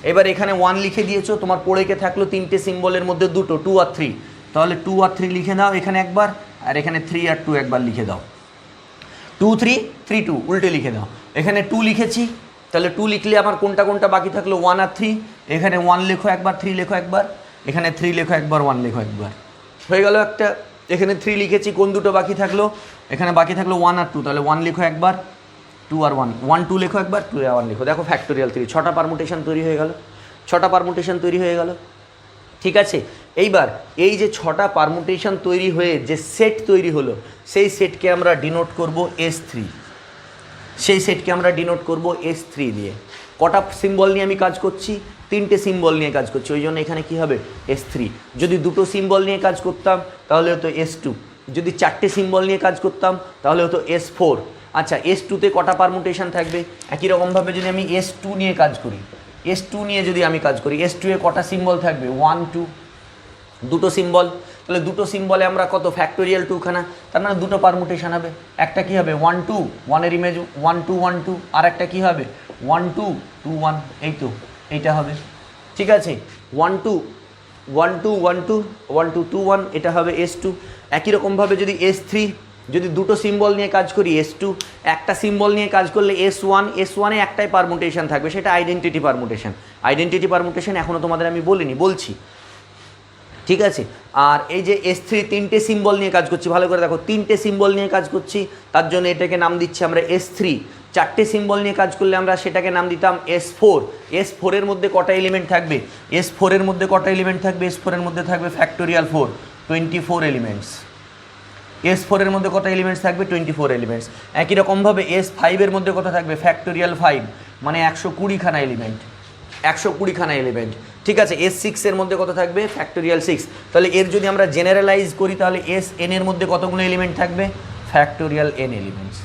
এবার এখানে 1 লিখে দিয়েছো, তোমার পড়ে থাকলো তিনটে সিম্বলের মধ্যে দুটো, 2 আর 3, তাহলে 2 আর 3 লিখে দাও এখানে একবার, আর এখানে 3 আর 2 একবার লিখে দাও। 2 3 3 2 উল্টে লিখে দাও। এখানে 2 লিখেছি, তাহলে 2 লিখলে আমার কোনটা বাকি থাকলো? 1 আর 3। এখানে 1 লেখো একবার, 3 লেখো একবার, এখানে 3 লেখো একবার, 1 লেখো একবার, হয়ে গেল একটা। এখানে 3 লিখেছি, কোন দুটো বাকি থাকলো? এখানে বাকি থাকলো 1 আর 2, তাহলে 1 লিখো একবার, 2 আর 1, 1 2 লেখো একবার, 2 আর 1 লিখো। দেখো ফ্যাক্টোরিয়াল 3, 6টা পারমুটেশন তৈরি হয়ে গেল, 6টা পারমুটেশন তৈরি হয়ে গেল। ঠিক আছে, এইবার এই যে 6টা পারমুটেশন তৈরি হয়ে যে সেট তৈরি হলো, সেই সেটকে আমরা ডিনোট করব S3, সেই সেটকে আমরা ডিনোট করব S3 দিয়ে। কটা সিম্বল নিয়ে আমি কাজ করছি? 3টে সিম্বল নিয়ে কাজ করছি, ওই জন্য এখানে কী হবে? S3। যদি দুটো সিম্বল নিয়ে কাজ করতাম তাহলে হতো S2, যদি 4টে সিম্বল নিয়ে কাজ করতাম তাহলে হতো S4। আচ্ছা, S2তে কটা পারমুটেশন থাকবে? একই রকমভাবে যদি আমি S2 নিয়ে কাজ করি, S2 নিয়ে যদি আমি কাজ করি, S2 এ কটা সিম্বল থাকবে? 1 2, দুটো সিম্বল। তাহলে দুটো সিম্বলে আমরা কত? ফ্যাক্টোরিয়াল 2 খানা, তার মানে দুটো পারমুটেশন হবে। একটা কি হবে? 1 2, 1 এর ইমেজ 1 2 1 2, আর একটা কী হবে? 1 2 2 1, এই তো এইটা হবে। ঠিক আছে, 1 2 1 2 1 2 1 2 2 1, এটা হবে S2। একই রকমভাবে যদি S3, যদি দুটো সিম্বল নিয়ে কাজ করি S2, একটা সিম্বল নিয়ে কাজ করলে S1, S1-এ একটাই পারমুটেশন থাকবে, সেটা আইডেন্টিটি পারমুটেশন। আইডেন্টিটি পারমুটেশন এখনও তোমাদের আমি বলিনি, বলছি। ঠিক আছে, আর এই যে S3 3টে সিম্বল নিয়ে কাজ করছি, ভালো করে দেখো, 3টে সিম্বল নিয়ে কাজ করছি, তার জন্য এটাকে নাম দিচ্ছি আমরা S3। 4টে সিম্বল নিয়ে কাজ করলে আমরা সেটাকে নাম দিতাম S4। S4 এর মধ্যে কটা এলিমেন্ট থাকবে? S4 এর মধ্যে কটা এলিমেন্ট থাকবে? S4 এর মধ্যে থাকবে ফ্যাক্টোরিয়াল 4, 24 এলিমেন্টস। S4 এর মধ্যে কত এলিমেন্টস থাকবে 24 এলিমেন্টস। একই রকমভাবে S5 এর মধ্যে কত থাকবে ফ্যাক্টোরিয়াল 5 মানে 120 খানা এলিমেন্ট, 120 খানা এলিমেন্ট। ঠিক আছে, S6 এর মধ্যে কত থাকবে ফ্যাক্টোরিয়াল 6। তাহলে এর যদি আমরা জেনারেলাইজ করি তাহলে Sn এর মধ্যে কতগুলো এলিমেন্ট থাকবে ফ্যাক্টোরিয়াল n এলিমেন্টস।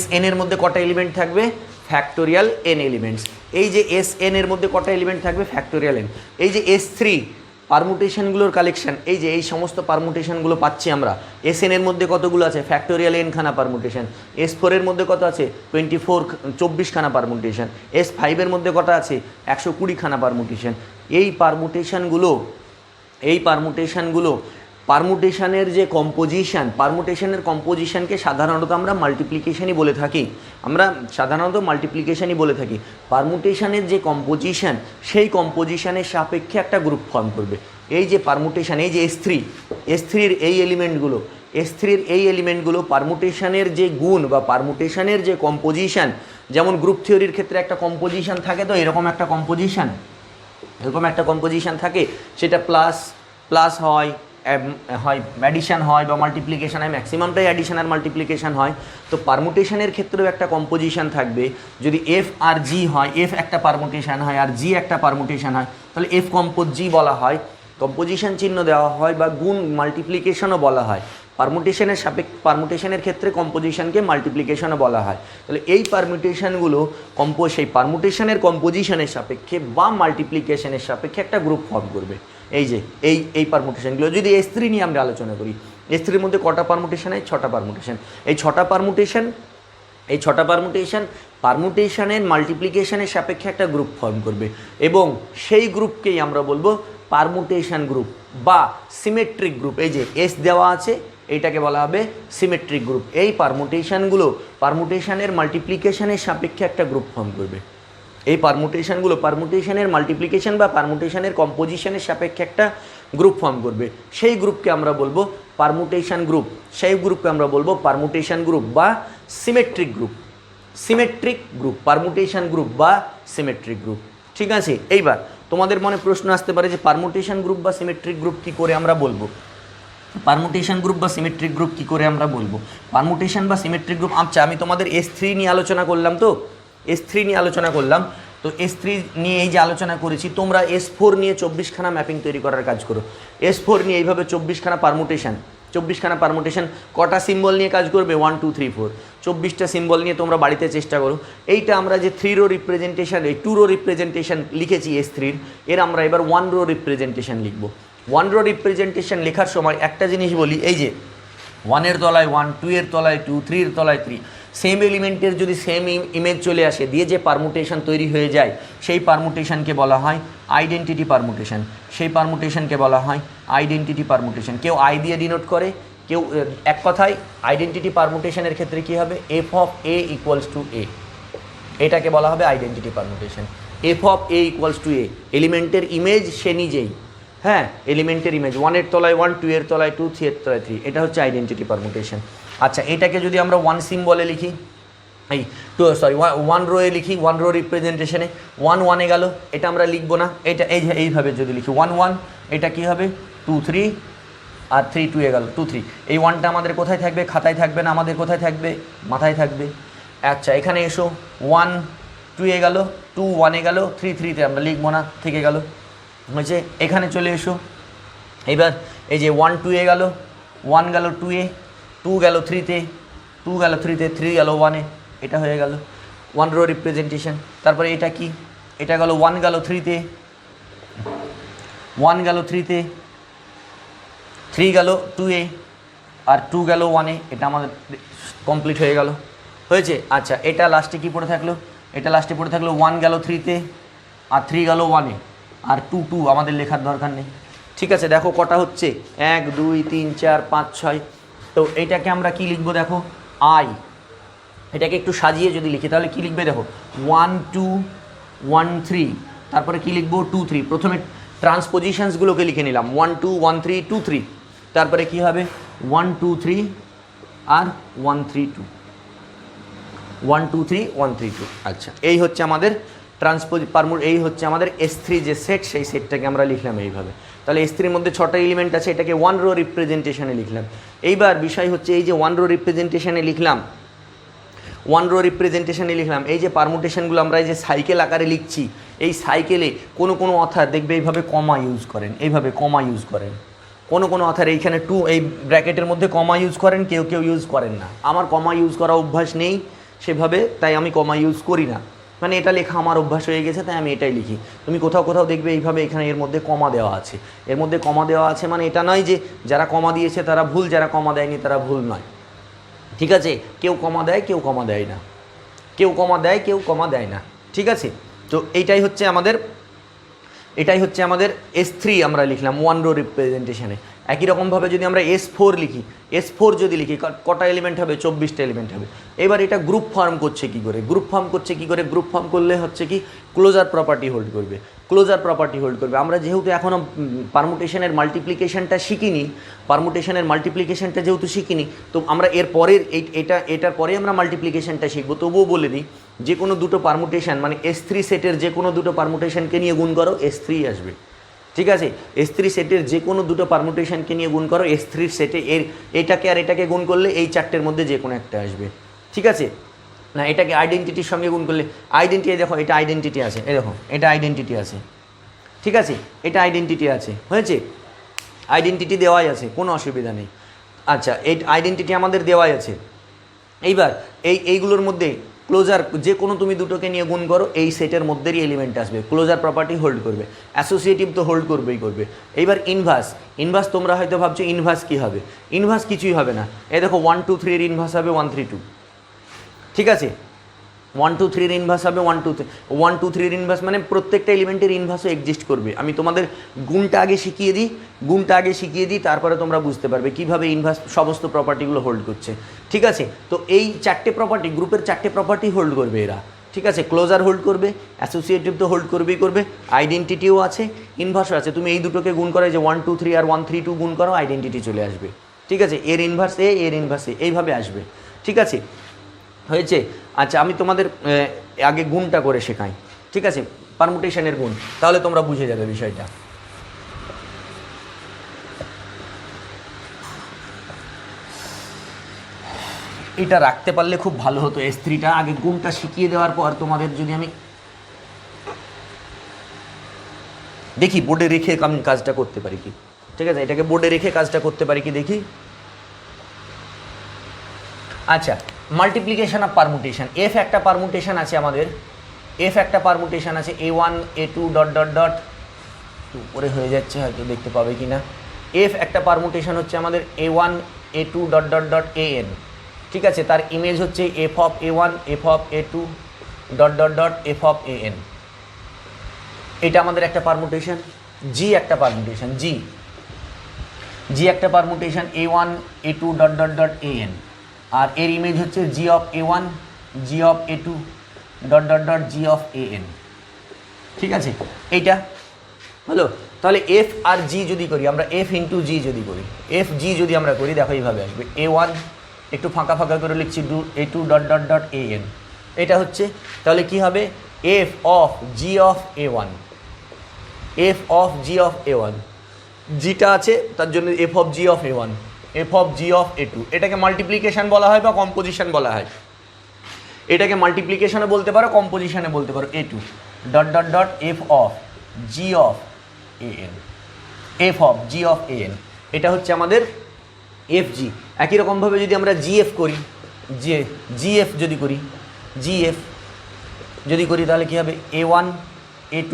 Sn এর মধ্যে কটা এলিমেন্ট থাকবে ফ্যাক্টোরিয়াল n এলিমেন্টস। এই যে Sn এর মধ্যে কটা এলিমেন্ট থাকবে ফ্যাক্টোরিয়াল n। এই যে S3 পারমুটেশনগুলোর কালেকশন, এই যে এই সমস্ত পারমুটেশনগুলো পাচ্ছি আমরা, Sn এর মধ্যে কতগুলো আছে ফ্যাক্টোরিয়াল n খানা পারমুটেশন। S4 এর মধ্যে কত আছে 24 খানা পারমুটেশন। S5 এর মধ্যে কত আছে 120 খানা পারমুটেশন। এই পারমুটেশনগুলো পারমুটেশনের যে কম্পোজিশন, পারমুটেশনের কম্পোজিশনকে সাধারণত আমরা মাল্টিপ্লিকেশনই বলে থাকি, পারমুটেশনের যে কম্পোজিশন সেই কম্পোজিশনের সাপেক্ষে একটা গ্রুপ ফর্ম করবে। এই যে পারমুটেশন, এই যে S3-র এই এলিমেন্টগুলো পারমুটেশনের যে গুণ বা পারমুটেশনের যে কম্পোজিশন, যেমন গ্রুপ থিওরির ক্ষেত্রে একটা কম্পোজিশন থাকে, তো এরকম একটা কম্পোজিশন থাকে, সেটা প্লাস হয় অ্যাডিশন হয় বা মাল্টিপ্লিকেশন হয়, ম্যাক্সিমামটাই অ্যাডিশন আর মাল্টিপ্লিকেশন হয়। তো পারমুটেশনের ক্ষেত্রেও একটা কম্পোজিশন থাকবে। যদি এফ আর জি হয়, এফ একটা পারমুটেশন হয় আর জি একটা পারমুটেশন হয়, তাহলে এফ কম্পোজ জি বলা হয়, কম্পোজিশন চিহ্ন দেওয়া হয় বা গুণ মাল্টিপ্লিকেশনও বলা হয়। পারমুটেশনের ক্ষেত্রে কম্পোজিশনকে মাল্টিপ্লিকেশনও বলা হয়। তাহলে এই পারমুটেশনগুলো সেই পারমুটেশনের কম্পোজিশনের সাপেক্ষে বা মাল্টিপ্লিকেশনের সাপেক্ষে একটা গ্রুপ ফর্ম করবে। এই যে এই পারমুটেশনগুলো যদি S3 নিয়ে আমরা আলোচনা করি, S3-র মধ্যে কটা পারমুটেশন হয় 6টা পারমুটেশন। এই ছটা পারমুটেশন পারমুটেশনের মাল্টিপ্লিকেশনের সাপেক্ষে একটা গ্রুপ ফর্ম করবে এবং সেই গ্রুপকেই আমরা বলবো পারমুটেশন গ্রুপ বা সিমেট্রিক গ্রুপ। এই যে S দেওয়া আছে, এইটাকে বলা হবে সিমেট্রিক গ্রুপ। এই পারমুটেশনগুলো পারমুটেশনের মাল্টিপ্লিকেশনের সাপেক্ষে একটা গ্রুপ ফর্ম করবে। এই পারমুটেশনগুলো পারমুটেশনের মাল্টিপ্লিকেশন বা পারমুটেশনের কম্পোজিশনের সাপেক্ষে একটা গ্রুপ ফর্ম করবে। সেই গ্রুপকে আমরা বলবো পারমুটেশন গ্রুপ বা সিমেট্রিক গ্রুপ, পারমুটেশন গ্রুপ বা সিমেট্রিক গ্রুপ। ঠিক আছে, এইবার তোমাদের মনে প্রশ্ন আসতে পারে যে পারমুটেশন গ্রুপ বা সিমেট্রিক গ্রুপ কী করে আমরা বলবো। পারমুটেশন বা সিমেট্রিক গ্রুপ আচ্ছা, আমি তোমাদের S3 নিয়ে আলোচনা করলাম, তো S3 নিয়ে এই যে আলোচনা করেছি, তোমরা S4 নিয়ে 24 খানা ম্যাপিং তৈরি করার কাজ করো। S4 নিয়ে এইভাবে 24 খানা পারমুটেশন কটা সিম্বল নিয়ে কাজ করবে 1 2 3 4, 24টা সিম্বল নিয়ে তোমরা বাড়িতে চেষ্টা করো। এইটা আমরা যে 3 রো রিপ্রেজেন্টেশন, এই 2 রো রিপ্রেজেন্টেশন লিখেছি S3-র, এর আমরা এবার 1 রো রিপ্রেজেন্টেশন লিখব। 1 রো রিপ্রেজেন্টেশন লেখার সময় একটা জিনিস বলি, এই যে 1 এর তলায় 1, 2 এর তলায় 2, 3 এর তলায় 3, সেম এলিমেন্টের যদি সেম ইমেজ চলে আসে দিয়ে যে পারমুটেশন তৈরি হয়ে যায় সেই পারমুটেশনকে বলা হয় আইডেন্টিটি পারমুটেশন। কেউ আই দিয়ে ডিনোট করে, কেউ এক কথায় আইডেন্টিটি পারমুটেশনের ক্ষেত্রে কী হবে F of A equals to A, এটাকে বলা হবে identity permutation. F of A equals to A, এলিমেন্টের ইমেজ সে নিজেই, হ্যাঁ এলিমেন্টের ইমেজ 1 এর তলায় 1, 2 এর তলায় 2, 3 এর তলায় 3, এটা হচ্ছে আইডেন্টিটি পারমুটেশন। আচ্ছা, এটাকে যদি আমরা 1 সিম্বলে লিখি, 1 রোয়ে লিখি, 1 রো রিপ্রেজেন্টেশনে 1 1 এ গেল, এটা আমরা লিখবো না, এটা এইভাবে যদি লিখি 1 1, এটা কি হবে 2 3 আর 3 2 এ গেল 2 3, এই 1টা আমাদের কোথায় থাকবে খাতায় থাকবে না, আমাদের কোথায় থাকবে মাথায় থাকবে। আচ্ছা, এখানে এসো 1 2 এ গেল, 2 1 এ গেল, 3 3-তে আমরা লিখবো না, থেকে গেল হয়েছে। এখানে চলে এসো, এবার এই যে 1 2 এ গেল, 1 গেল 2 এ, 2 গেল 3-তে, 2 গেল 3-তে, 3 গেল 1 এ, এটা হয়ে গেল 1 রো রিপ্রেজেন্টেশন। তারপরে এটা কি, এটা গেল 1 গেল 3-তে, 1 গেল 3-তে, 3 গেল 2 এ আর 2 গেল 1 এ, এটা আমাদের কমপ্লিট হয়ে গেল, হয়েছে। আচ্ছা, এটা লাস্টে কি পড়ে থাকলো, 1 গেল 3-তে আর 3 গেল 1 এ আর 2 2 আমাদের লেখার দরকার নেই। ঠিক আছে, দেখো কটা হচ্ছে 1 2 3 4 5 6। তো এইটাকে আমরা কি লিখবো দেখো আই, এটাকে একটু সাজিয়ে যদি লিখি তাহলে কি লিখবে দেখো 1 2 1 3, তারপরে কি লিখবো 2 3। প্রথমে ট্রান্সপোজিশনসগুলোকে লিখে নিলাম 1 2 1 3 2 3, তারপরে কি হবে 1 2 3 আর 1 3 2, 1 2 3 1 3 2। আচ্ছা, এই হচ্ছে আমাদের এই হচ্ছে আমাদের S3 যে সেট, সেই সেটটাকে আমরা লিখলাম এইভাবে। তাহলে S3 এর মধ্যে 6টা এলিমেন্ট আছে, এটাকে ওয়ান রো রিপ্রেজেন্টেশনে লিখলাম। এইবার বিষয় হচ্ছে এই যে ওয়ান রো রিপ্রেজেন্টেশনে লিখলাম, ওয়ান রো রিপ্রেজেন্টেশনে লিখলাম, এই যে পারমুটেশনগুলো আমরা এই যে সাইকেল আকারে লিখছি, এই সাইকেলে কোনো কোনো অথার দেখবে এইভাবে কমা ইউজ করেন, এইভাবে কমা ইউজ করেন, কোনো কোনো অথার এইখানে টু এই ব্র্যাকেটের মধ্যে কমা ইউজ করেন, কেউ কেউ ইউজ করেন না। আমার কমা ইউজ করা অভ্যাস নেই সেভাবে, তাই আমি কমা ইউজ করি না, মানে এটা লেখা আমার অভ্যাস হয়ে গেছে, তাই আমি এটাই লিখি। তুমি কোথাও কোথাও দেখবে এইভাবে এখানে এর মধ্যে কমা দেওয়া আছে, এর মধ্যে কমা দেওয়া আছে, মানে এটা নয় যে যারা কমা দিয়েছে তারা ভুল, যারা কমা দেয়নি তারা ভুল নয়, ঠিক আছে? কেউ কমা দেয়, কেউ কমা দেয় না, কেউ কমা দেয়, কেউ কমা দেয় না, ঠিক আছে? তো এইটাই হচ্ছে আমাদের S3 আমরা লিখলাম ওয়ান রো রিপ্রেজেন্টেশনে। একই রকমভাবে যদি আমরা S4 লিখি, S4 যদি লিখি কটা এলিমেন্ট হবে? 24টা এলিমেন্ট হবে। এবার এটা গ্রুপ ফর্ম করছে কি করে? গ্রুপ ফর্ম করলে হচ্ছে কি ক্লোজার প্রপার্টি হোল্ড করবে, ক্লোজার প্রপার্টি হোল্ড করবে। আমরা যেহেতু এখনও পারমুটেশনের মাল্টিপ্লিকেশনটা যেহেতু শিখিনি, তো আমরা এর পরের এটার পরে আমরা মাল্টিপ্লিকেশনটা শিখবো। তবুও বলে দিই, যে কোনো দুটো পারমুটেশন মানে S3 সেটের যে কোনো দুটো পারমুটেশনকে নিয়ে গুণ করো, S3 আসবে, ঠিক আছে? S3 সেটের যে কোনো দুটো পারমুটেশনকে নিয়ে গুণ করো, S3 সেটে এটাকে আর এটাকে গুণ করলে এই চারটের মধ্যে যে কোনো একটা আসবে, ঠিক আছে? না, এটাকে আইডেন্টিটির সঙ্গে গুণ করলে আইডেন্টিটি, দেখো এটা আইডেন্টিটি আছে, এই দেখো এটা আইডেন্টিটি আছে, ঠিক আছে? এটা আইডেন্টিটি আছে, হয়েছে? আইডেন্টিটি দেওয়াই আছে, কোনো অসুবিধা নেই। আচ্ছা, এই আইডেন্টিটি আমাদের দেওয়াই আছে। এইবার এইগুলোর মধ্যে ক্লোজার যে কোনো তুমি দুটোকে নিয়ে গুণ করো, এই সেটের মধ্যেরই এলিমেন্ট আসবে, ক্লোজার প্রপার্টি হোল্ড করবে। অ্যাসোসিয়েটিভ তো হোল্ড করবেই করবে। এইবার ইনভার্স তোমরা হয়তো ভাবছো ইনভার্স কী হবে? ইনভার্স কিছুই হবে না। এই দেখো 1 2 3 এর ইনভার্স হবে 1 3 2, ঠিক আছে? 1 2 3 এর ইনভার্স হবে 1 2 3 এর ইনভার্স, মানে প্রত্যেকটা এলিমেন্টের ইনভার্সও এক্সিস্ট করবে। আমি তোমাদের গুণটা আগে শিখিয়ে দিই, তারপরে তোমরা বুঝতে পারবে কীভাবে ইনভার্স সমস্ত প্রপার্টিগুলো হোল্ড করছে, ঠিক আছে? তো এই চারটে প্রপার্টি, গ্রুপের চারটে প্রপার্টি হোল্ড করবে এরা, ঠিক আছে? ক্লোজার হোল্ড করবে, অ্যাসোসিয়েটিভ তো হোল্ড করবেই করবে, আইডেন্টিটিও আছে, ইনভার্সও আছে। তুমি এই দুটোকে গুণ করো, যে 1 2 3 আর 1 3 2 গুণ করো, আইডেন্টিটি চলে আসবে, ঠিক আছে? এর ইনভার্স এর ইনভার্স এইভাবে আসবে, ঠিক আছে? হয়েছে? আচ্ছা, আমি তোমাদের আগে গুণটা করে শেখাই, ঠিক আছে? পারমুটেশনের গুণ, তাহলে তোমরা বুঝে যাবে বিষয়টা। এটা রাখতে পারলে খুব ভালো হতো, S3টা আগে গুণটা শিখিয়ে দেওয়ার পর তোমাদের যদি আমি দেখি বোর্ডে রেখে আমি কাজটা করতে পারি কি, ঠিক আছে? এটাকে বোর্ডে রেখে কাজটা করতে পারি কি দেখি। আচ্ছা, মাল্টিপ্লিকেশন অফ পারমুটেশন, একটা পারমুটেশন আছে আমাদের, একটা পারমুটেশন আছে A1 A2 dot dot dot, উপরে হয়ে যাচ্ছে হয়তো দেখতে পাবে কি না। একটা পারমুটেশন হচ্ছে আমাদের A1 A2 dot dot dot AN, ঠিক আছে? তার ইমেজ হচ্ছে F of A1 F of A2 dot dot dot F of AN। এটা আমাদের একটা পারমুটেশন। একটা পারমুটেশন একটা permutation A1 A2 dot dot dot AN, আর এর ইমেজ হচ্ছে G of A1 G of A2 dot dot dot G of AN, ঠিক আছে? এইটা হলো। তাহলে F আর G যদি করি আমরা, F ইন্টু G যদি করি, F G যদি আমরা করি, দেখো এইভাবে আসবে A1, একটু ফাঁকা ফাঁকা করে লিখছি, A2 dot dot dot AN, এটা হচ্ছে। তাহলে কি হবে? F of G of A1, F of G of A1, জিটা আছে তার জন্য F of G of A1, F of G of A2। এটাকে মাল্টিপ্লিকেশন বলা হয় বা কম্পোজিশন বলা হয়। এটাকে মাল্টিপ্লিকেশনে বলতে পারো, কম্পোজিশনে বলতে পারো। A2 dot dot dot F of G of AN, F of G of AN, এটা হচ্ছে আমাদের FG। একই রকমভাবে যদি আমরা GF করি, GF যদি করি তাহলে কী হবে? A1 A2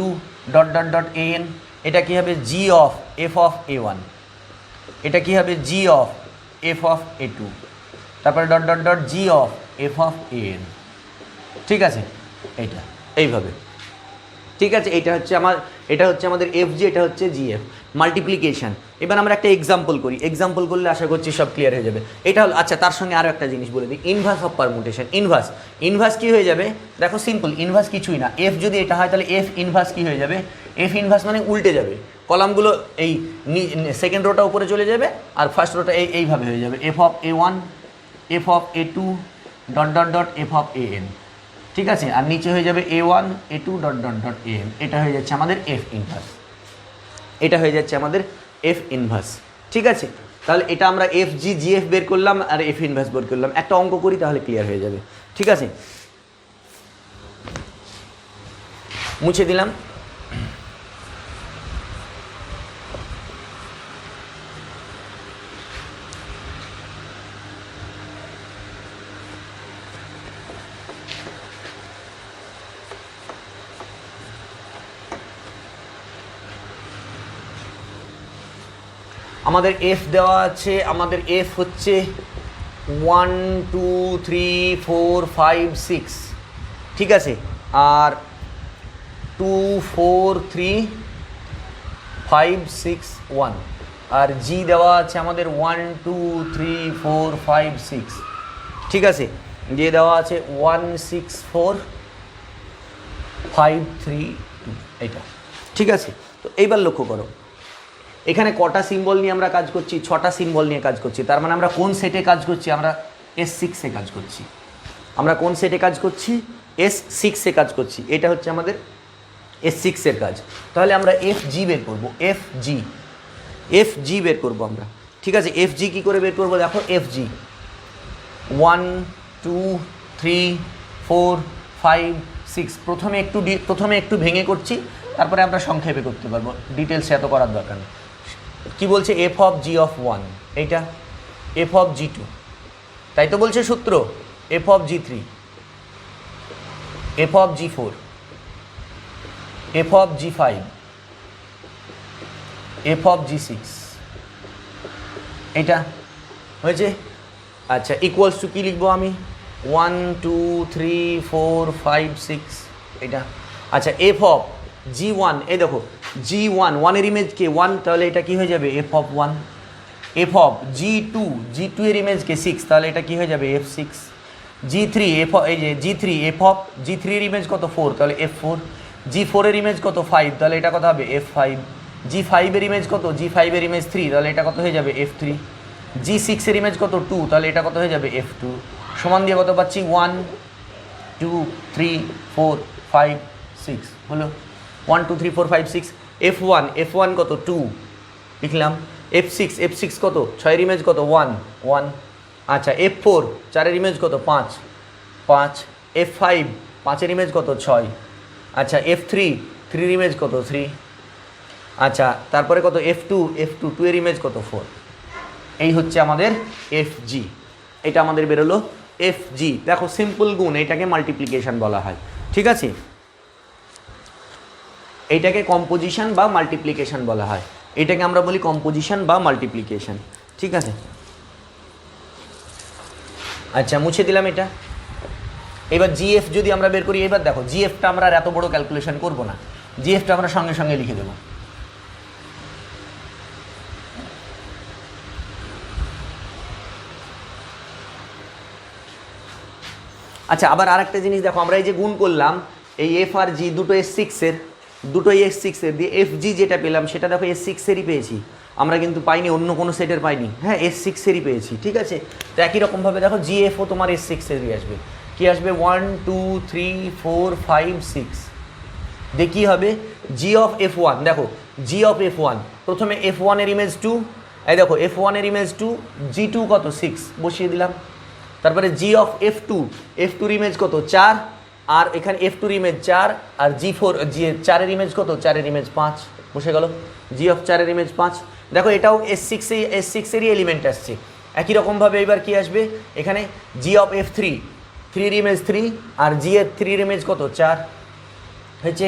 dot dot dot AN, এটা কী হবে? G of F of A1, এটা কী হবে? G of F of A2, তারপরে dot dot dot G of F of AN, ঠিক আছে? এইটা এইভাবে, ঠিক আছে? এটা হচ্ছে আমাদের FG, এটা হচ্ছে GF, মাল্টিপ্লিকেশন। এবার আমরা একটা এক্সাম্পল করি, এক্সাম্পল করলে আশা করছি সব ক্লিয়ার হয়ে যাবে। এটা হলো, আচ্ছা তার সঙ্গে আরও একটা জিনিস বলে দিই, ইনভার্স অফ পারমুটেশন। ইনভার্স কী হয়ে যাবে? দেখো সিম্পল, ইনভার্স কিছুই না। F যদি এটা হয় তাহলে F ইনভার্স কী হয়ে যাবে? F ইনভার্স মানে উল্টে যাবে, কলামগুলো এই সেকেন্ড রোটা উপরে চলে যাবে, আর ফার্স্ট রোটা এইভাবে হয়ে যাবে F of A1 F of A2 dot dot dot F of AN, ঠিক আছে? আর নিচে হয়ে যাবে A1 A2 dot dot dot AN, এটা হয়ে যাচ্ছে আমাদের F ইনভার্স। এটা হয়ে যাচ্ছে আমাদের এফ ইনভার্স। ঠিক আছে, তাহলে এটা আমরা এফ জি জিএফ বের করলাম আর এফ ইনভার্স বের করলাম। একটা অঙ্ক করি তাহলে ক্লিয়ার হয়ে যাবে। ঠিক আছে, মুছে দিলাম। আমাদের এফ দেওয়া আছে, আমাদের এফ হচ্ছে 1 2 3 4 5 6। ঠিক আছে, আর 2 4 3 5 6 1, আর জি দেওয়া আছে আমাদের 1 2 3 4 5 6। ঠিক আছে, যে দেওয়া আছে 1 6 4 5 3 2, এটা। ঠিক আছে, তো এইবার লক্ষ্য করো এখানে কটা সিম্বল নিয়ে আমরা কাজ করছি, 6টা সিম্বল নিয়ে কাজ করছি। তার মানে আমরা কোন সেটে কাজ করছি, আমরা S6-এ কাজ করছি। আমরা কোন সেটে কাজ করছি, S6-এ কাজ করছি। এটা হচ্ছে আমাদের S6-এর কাজ। তাহলে আমরা FG বের করব, FG বের করব আমরা। ঠিক আছে, FG কি করে বের করব, দেখো FG 1 2 3 4 5 6। প্রথমে একটু ভেঙে করছি, তারপরে আমরা সংক্ষেপে করতে পারবো, ডিটেলসে এত করার দরকার নেই। কি বলছে, এফ অফ জি অফ 1, এইটা এফ অফ জি 2, তাই তো বলছে সূত্র, F of G 3, F of G 4, F of G 5, F of G 6, এটা হয়েছে। আচ্ছা, ইকুয়ালস টু কী লিখবো আমি, 1 2 3 4 5 6, এটা। আচ্ছা, এফ অফ G1, এই দেখো G1, 1-এর ইমেজ কে 1, তাহলে এটা কি হয়ে যাবে F of 1। F of G2 এর ইমেজ কে 6, তাহলে এটা কি হয়ে যাবে F6। G3 এই যে G3 এফ অফ G3 এর ইমেজ কত 4, তাহলে F4। G4 এর ইমেজ কত 5, তাহলে এটা কত হবে F5। G5 এর ইমেজ কত, G5 এর ইমেজ 3, তাহলে এটা কত হয়ে যাবে F3। G6 এর ইমেজ কত 2, তাহলে এটা কত হয়ে যাবে F2। সমান দিয়ে কত পাচ্ছি, 1 2 3 4 5 6, হলো 1 2 3 4 5 6। F1 কত 2 লিখলাম। F6 কত, 6-এর ইমেজ কত 1 1। আচ্ছা, F4 4-এর ইমেজ কত 5 5। F5 5-এর ইমেজ কত 6। আচ্ছা, F3 3-এর ইমেজ কত 3। আচ্ছা, তারপরে কত F2 2-এর ইমেজ কত 4। এই হচ্ছে আমাদের FG, এটা আমাদের বেরোলো FG। দেখো সিম্পল গুণ, এটাকে মাল্টিপ্লিকেশন বলা হয়। ঠিক আছে, এইটাকে কম্পোজিশন বা মাল্টিপ্লিকেশন বলা হয়, এটাকে আমরা বলি কম্পোজিশন বা মাল্টিপ্লিকেশন। ঠিক আছে, আচ্ছা মুছে দিলাম এটা। এবার জিএফ যদি আমরা বের করি, এবার দেখো জিএফটা আমরা আর এত বড় ক্যালকুলেশন করব না, জিএফটা আমরা সঙ্গে সঙ্গে লিখে দেবো। আচ্ছা, আবার আরেকটা জিনিস দেখো, আমরা এই যে গুণ করলাম এই এফ আর জি দুটো S6-এর দিয়ে FG যেটা পেলাম সেটা দেখো S6-এরই পেয়েছি আমরা, কিন্তু পাইনি অন্য কোনো সেটের পাইনি। হ্যাঁ, S6-এরই পেয়েছি। ঠিক আছে, তো একই রকমভাবে দেখো জিএফও তোমার S6-এরই আসবে। কি আসবে, 1 2 3 4 5 6। দিয়ে কী হবে, জি অফ F1, দেখো জি অফ F1, প্রথমে F1-এর ইমেজ 2, এই দেখো F1-এর ইমেজ 2, G2 কত 6 বসিয়ে দিলাম। তারপরে জি অফ F2-র ইমেজ কত 4, আর এখানে F2-র ইমেজ 4, আর G4-এর ইমেজ কত, 4-এর ইমেজ 5 বসে গেল। জি অফ 4-এর ইমেজ 5, দেখো এটাও S6-এরই এলিমেন্ট আসছে। একই রকমভাবে এবার কি আসবে, এখানে জি অফ F3-এর ইমেজ 3, আর G3-এর ইমেজ কত 4 হয়েছে।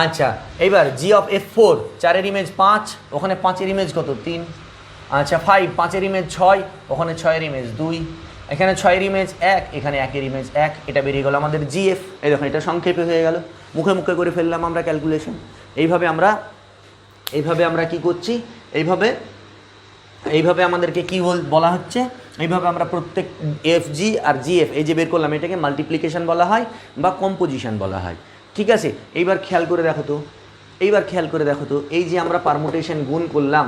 আচ্ছা, এইবার জি অফ F4 4-এর ইমেজ 5, ওখানে 5-এর ইমেজ কত 3। আচ্ছা, 5 5-এর ইমেজ 6, ওখানে 6-এর ইমেজ 2, এখানে 6-এর ইমেজ 1, এখানে 1-এর ইমেজ 1। এটা বেরিয়ে গেল আমাদের জিএফ। এই দেখুন, এটা সংক্ষেপে হয়ে গেল, মুখে মুখে করে ফেললাম আমরা ক্যালকুলেশন। এইভাবে আমরা কি করছি, এইভাবে আমাদেরকে কি বলা হচ্ছে, এইভাবে আমরা প্রত্যেক FG আর GF এই যে বের করলাম, এটাকে মাল্টিপ্লিকেশন বলা হয় বা কম্পোজিশন বলা হয়। ঠিক আছে, এইবার খেয়াল করে দেখো তো, এই যে আমরা পারমুটেশন গুণ করলাম,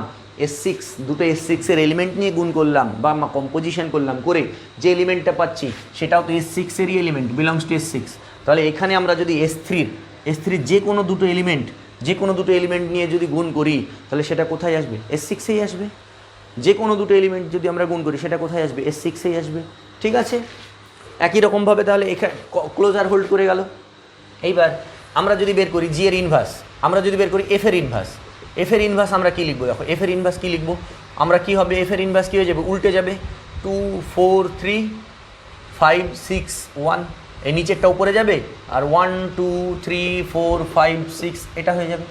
দুটো S6-এর এলিমেন্ট নিয়ে গুণ করলাম বা কম্পোজিশন করলাম, করে যে এলিমেন্টটা পাচ্ছি সেটাও তো S6-এরই এলিমেন্ট, বিলংস টু S6। তাহলে এখানে আমরা যদি S3-র যে কোনো দুটো এলিমেন্ট যে কোনো দুটো এলিমেন্ট নিয়ে যদি গুণ করি তাহলে সেটা কোথায় আসবে? S6-এই আসবে। যে কোনো দুটো এলিমেন্ট যদি আমরা গুণ করি সেটা কোথায় আসবে? S6-এই আসবে। ঠিক আছে, একই রকমভাবে তাহলে এখানে ক্লোজার হোল্ড করে গেল। এইবার আমরা যদি বের করি জি এর ইনভার্স, আমরা যদি বের করি এফ এর ইনভার্স, এফ এর ইনভার্স আমরা কী লিখবো? দেখো এফ এর ইনভার্স কী লিখবো আমরা? কী হবে? এফ এর ইনভার্স কী হয়ে যাবে? উল্টে যাবে, 2 4 3 5 6 1, এই নিচেরটা উপরে যাবে, আর 1 2 3 4 5 6 এটা হয়ে যাবে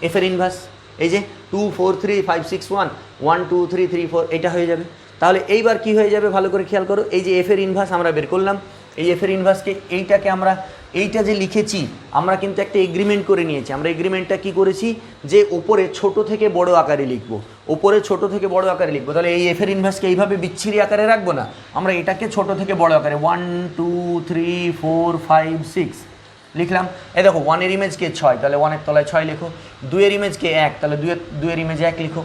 এফ এর ইনভার্স। এই যে 2 4 3 5 6 1 1 2 3 3 4 এটা হয়ে যাবে। তাহলে এইবার কি হয়ে যাবে ভালো করে খেয়াল করো, এই যে এফ এর ইনভার্স আমরা বের করলাম, এই এফ এর ইনভার্সকে এইটাকে আমরা এইটা যে লিখেছি আমরা কিন্তু একটা এগ্রিমেন্ট করে নিয়েছি। আমরা এগ্রিমেন্টটা কি করেছি যে উপরে ছোট থেকে বড় আকারে লিখবো, উপরে ছোট থেকে বড় আকারে লিখবো। তাহলে এই এফ এর ইনভার্সকে এইভাবে বিচ্ছিরি আকারে রাখবো না, আমরা এটাকে ছোট থেকে বড় আকারে 1 2 3 4 5 6 লিখলাম। এই দেখো 1 এর ইমেজকে 6, তাহলে 1 এর তলায় 6 লেখো। 2 এর ইমেজকে 1, তাহলে 2 এর ইমেজ 1 লিখো।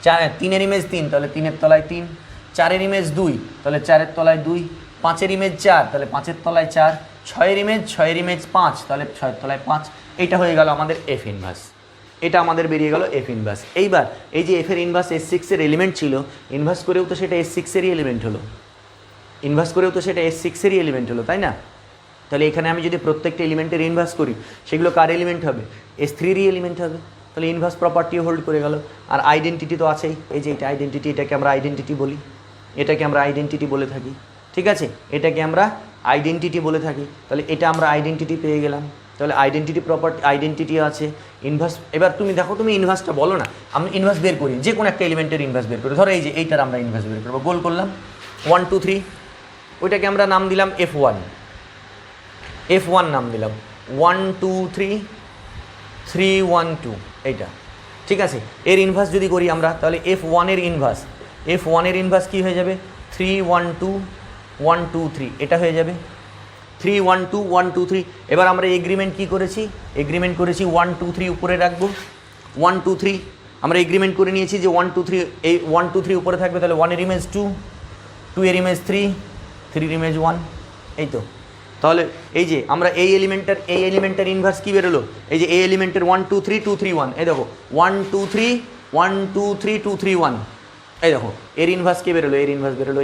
3 এর ইমেজ 3, তাহলে 3 এর তলায় 3। 4 এর ইমেজ 2, তাহলে 4 এর তলায় 2। 5 এর ইমেজ 4, তাহলে 5 এর তলায় 4। 6 এর ইমেজ 5, তাহলে 6 এর তলায় 5। এটা হয়ে গেল আমাদের এফ ইনভার্স, এটা আমাদের বেরিয়ে গেল এফ ইনভার্স। এইবার এই যে এফ এর ইনভার্স S6 এর এলিমেন্ট ছিল, ইনভার্স করেও তো সেটা S6 এরই এলিমেন্ট হলো, ইনভার্স করেও তো সেটা S6 এরই এলিমেন্ট হলো, তাই না? তাহলে এখানে আমি যদি প্রত্যেকটা এলিমেন্টের ইনভার্স করি সেগুলো কার এলিমেন্ট হবে? S3-রই এলিমেন্ট হবে। তাহলে ইনভার্স প্রপার্টিও হোল্ড করে গেল। আর আইডেন্টিটি তো আছেই, এই যে এটা আইডেন্টিটি, এটাকে আমরা আইডেন্টিটি বলি, এটাকে আমরা আইডেন্টিটি বলে থাকি। ঠিক আছে, এটাকে আমরা আইডেন্টিটি বলে থাকি। তাহলে এটা আমরা আইডেন্টিটি পেয়ে গেলাম। তাহলে আইডেন্টিটি প্রপার্টি, আইডেন্টিটি আছে, ইনভার্স। এবার তুমি দেখো, তুমি ইনভার্সটা বলো না, আমি ইনভার্স বের করি, যে কোনো একটা এলিমেন্টের ইনভার্স বের করি। ধরো এই যে এইটার আমরা ইনভার্স বের করবো, গোল করলাম 1 2 3, ওইটাকে আমরা নাম দিলাম F1, F1 নাম দিলাম 1 2 3 3 1 2 এইটা। ঠিক আছে, এর ইনভার্স যদি করি আমরা তাহলে F1 এর ইনভার্স, F1 এর ইনভার্স কী হয়ে যাবে? 3 1 2 1 2 3 এটা হয়ে যাবে 3 1 2 1 2 3। এবার আমরা এগ্রিমেন্ট কী করেছি? এগ্রিমেন্ট করেছি 1 2 3 উপরে রাখবো, 1 2 3 আমরা এগ্রিমেন্ট করে নিয়েছি যে 1 2 3, এই 1 2 3 উপরে থাকবে। তাহলে 1 এর ইমেজ 2, 2 এর ইমেজ 3, 3 এর ইমেজ 1, এই তো। তাহলে এই যে আমরা এই এলিমেন্টের ইনভার্স কী বেরোলো? এই যে এই এলিমেন্টের 1 2 3 2 3 1, এই দেখো 1 2 3 1 2 3 2 3 1, এই দেখো এর ইনভার্স কে বেরোলো? এর ইনভার্স বেরোলো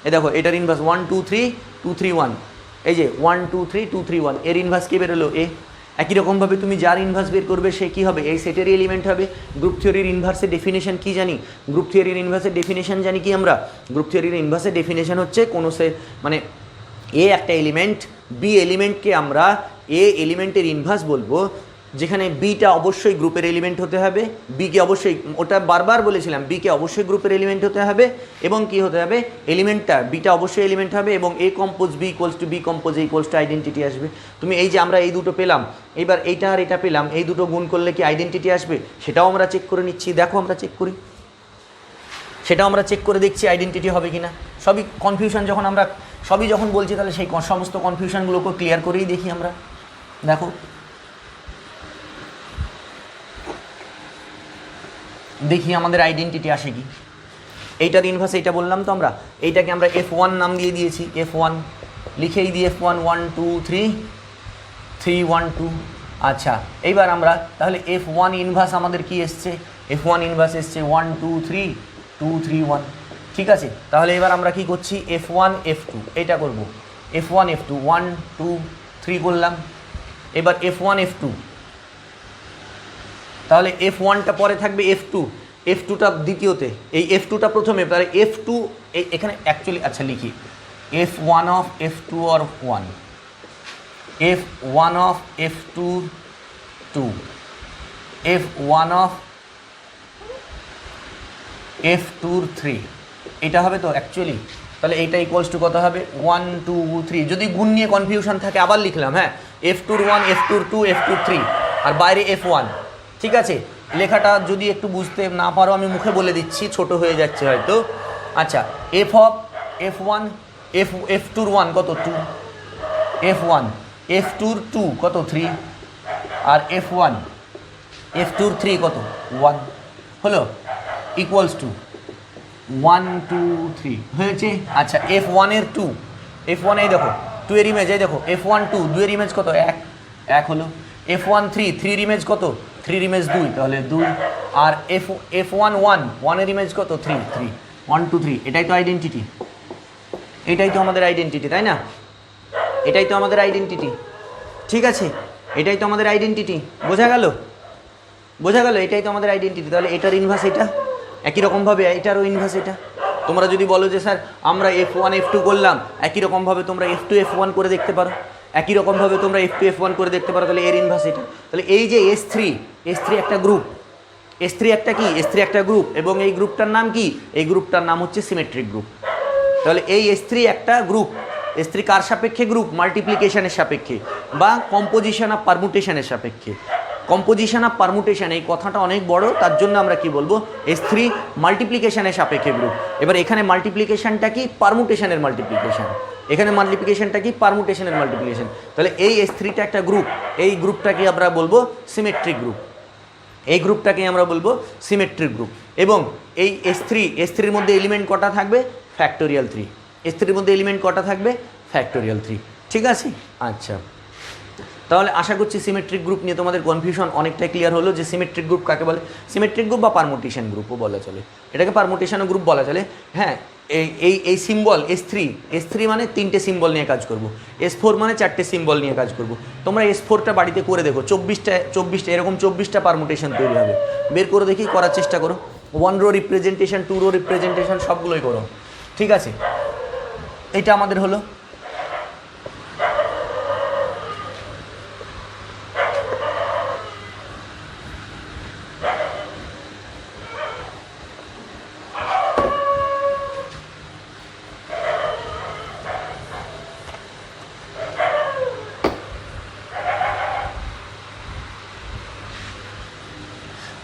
এই দেখো এটার ইনভার্স 1 2 3 2 3 1, এই যে 1 2 3 2 3 1, এর ইনভার্স কে বেরোলো? একই রকমভাবে তুমি যার ইনভার্স বের করবে সে কী হবে? এই সেটেরই এলিমেন্ট হবে। গ্রুপ থিওরির ইনভার্সের ডেফিনেশন কী জানি? গ্রুপ থিওরির ইনভার্সের ডেফিনেশন জানি কি আমরা? গ্রুপ থিওরির ইনভার্সের ডেফিনেশন হচ্ছে কোনো মানে এ একটা এলিমেন্ট, বি এলিমেন্টকে আমরা এ এলিমেন্টের ইনভার্স বলবো, যেখানে বিটা অবশ্যই গ্রুপের এলিমেন্ট হতে হবে, বিকে অবশ্যই, ওটা বারবার বলেছিলাম, বিকে অবশ্যই গ্রুপের এলিমেন্ট হতে হবে, এবং কি হতে হবে? এলিমেন্টটা বিটা অবশ্যই এলিমেন্ট হবে, এবং A compose B equals to B compose equals to identity আসবে। তুমি এই যে আমরা এই দুটো পেলাম, এইবার এইটা আর এটা পেলাম, এই দুটো গুণ করলে কি আইডেন্টিটি আসবে? সেটাও আমরা চেক করে নিচ্ছি। দেখো আমরা চেক করি, সেটাও আমরা চেক করে দেখছি আইডেন্টিটি হবে কি না। সবই কনফিউশন যখন আমরা সবই যখন বলছি তাহলে সেই সমস্ত কনফিউশনগুলোকে ক্লিয়ার করেই দেখি আমরা। দেখো দেখি আমাদের আইডেন্টিটি আসে কি। এইটার ইনভার্স এইটা বললাম তো আমরা, এইটাকে আমরা F1 নাম দিয়ে দিয়েছি, F1 লিখেই দিয়ে F1 1 2 3 3 1 2। আচ্ছা, এইবার আমরা তাহলে F1 ইনভার্স আমাদের কি এসছে? F1 ইনভার্স এসছে 1 2 3 2 3 1। ঠিক আছে, তাহলে এবার আমরা কি করছি? F1 F2 এটা করব, F1 F2 1 2 3 করলাম। এবার F1 F2, তাহলে F1টা পরে থাকবে F2, F2টা দ্বিতীয়তে, এই F2টা প্রথমে, তাহলে F2 এখানে অ্যাকচুয়ালি আচ্ছা লিখি F1 of F2 or 1, F1 of F2 2, F1 of F2 3, এটা হবে তো অ্যাকচুয়ালি। তাহলে এইটা ইকুয়ালস টু কত হবে? 1 2 3। যদি গুণ নিয়ে কনফিউশন থাকে আবার লিখলাম, হ্যাঁ, F2 1 F2 2 F2 3, আর বাইরে F1। ঠিক আছে, লেখাটা যদি একটু বুঝতে না পারো আমি মুখে বলে দিচ্ছি, ছোট হয়ে যাচ্ছে হয়তো। আচ্ছা, F অফ F1 F2 1 কত? 2, F1 F2 2 কত? 3, আর F1 F2 3 কত? 1 হলো, ইকুয়ালস টু 1 2 3 হয়েছে। আচ্ছা, F1 এর 2, F1 এই দেখো 2 এর ইমেজ, এই দেখো F1 2 2 এর ইমেজ কত? 1 হলো। F1 3, 3 ইমেজ কত? 3 ইমেজ 2, তাহলে 2। আর F1 1, 1 এর ইমেজ কত? 3, 3, 1 2 3। এটাই তো আইডেন্টিটি, এটাই তো আমাদের আইডেন্টিটি, তাই না? এটাই তো আমাদের আইডেন্টিটি, ঠিক আছে? এটাই তো আমাদের আইডেন্টিটি, বোঝা গেল? বোঝা গেল? এটাই তো আমাদের আইডেন্টিটি। তাহলে এটার ইনভার্স এটা, একই রকমভাবে এটারও ইনভার্স এটা। তোমরা যদি বলো যে স্যার আমরা F1 F2 করলাম, একই রকমভাবে তোমরা F2 F1 করে দেখতে পারো, একই রকমভাবে তোমরা F2 F1 করে দেখতে পারো। তাহলে এর ইনভার্স এটা। তাহলে এই যে S3 একটা গ্রুপ, S3 একটা কি? S3 একটা গ্রুপ, এবং এই গ্রুপটার নাম কি? এই গ্রুপটার নাম হচ্ছে সিমেট্রিক গ্রুপ। তাহলে এই S3 একটা গ্রুপ। S3 কার সাপেক্ষে গ্রুপ? মাল্টিপ্লিকেশনের সাপেক্ষে বা কম্পোজিশন অফ পারমুটেশনের সাপেক্ষে। কম্পোজিশন অফ পারমুটেশন, এই কথাটা অনেক বড়, তার জন্য আমরা কি বলবো? S3 মাল্টিপ্লিকেশনের সাপেক্ষে গ্রুপ। এবার এখানে মাল্টিপ্লিকেশনটা কি? পারমুটেশনের মাল্টিপ্লিকেশন। এখানে মাল্টিপ্লিকেশনটা কি? পারমুটেশনের মাল্টিপ্লিকেশন। তাহলে এই S3টা একটা গ্রুপ, এই গ্রুপটাকে আমরা বলবো সিমেট্রিক গ্রুপ। এই গ্রুপটাকে আমরা বলবো সিমেট্রিক গ্রুপ। এবং এই S3-এর মধ্যে এলিমেন্ট কটা থাকবে? ফ্যাক্টোরিয়াল 3। S3-এর মধ্যে এলিমেন্ট কটা থাকবে? ফ্যাক্টোরিয়াল 3, ঠিক আছে? আচ্ছা, তাহলে আশা করছি সিমেট্রিক গ্রুপ নিয়ে তোমাদের কনফিউশন অনেকটাই ক্লিয়ার হলো, যে সিমেট্রিক গ্রুপ কাকে বলে। সিমেট্রিক গ্রুপ বা পারমুটেশন গ্রুপও বলা চলে, এটাকে পারমুটেশন গ্রুপ বলা চলে। হ্যাঁ, এই সিম্বল S3 মানে 3টে সিম্বল নিয়ে কাজ করব, S4 মানে 4টে সিম্বল নিয়ে কাজ করব। তোমরা S4টা বাড়িতে করে দেখো, 24টা এরকম 24টা পারমুটেশন তৈরি হবে। বের করে দেখি, করার চেষ্টা করো। 1 রো রিপ্রেজেন্টেশন, 2 রো রিপ্রেজেন্টেশন, সবগুলোই করো, ঠিক আছে? এটা আমাদের হলো।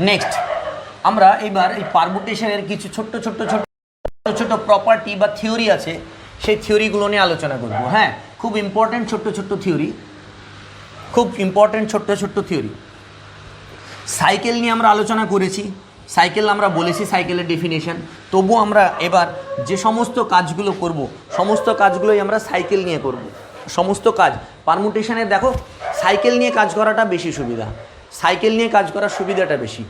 নেক্সট আমরা এবার এই পারমুটেশনের কিছু ছোট্ট ছোট প্রপার্টি বা থিওরি আছে, সেই থিওরিগুলো নিয়ে আলোচনা করব। হ্যাঁ, খুব ইম্পর্টেন্ট ছোট্ট থিওরি, খুব ইম্পর্টেন্ট ছোট্ট থিওরি। সাইকেল নিয়ে আমরা আলোচনা করেছি, সাইকেল আমরা বলেছি, সাইকেলের ডেফিনেশন। তবুও আমরা এবার যে সমস্ত কাজগুলো করব, সমস্ত কাজগুলোই আমরা সাইকেল নিয়ে করব। সমস্ত কাজ পারমুটেশনের, দেখো সাইকেল নিয়ে কাজ করাটা বেশি সুবিধা, সাইকেল নিয়ে কাজ করার সুবিধাটা বেশি,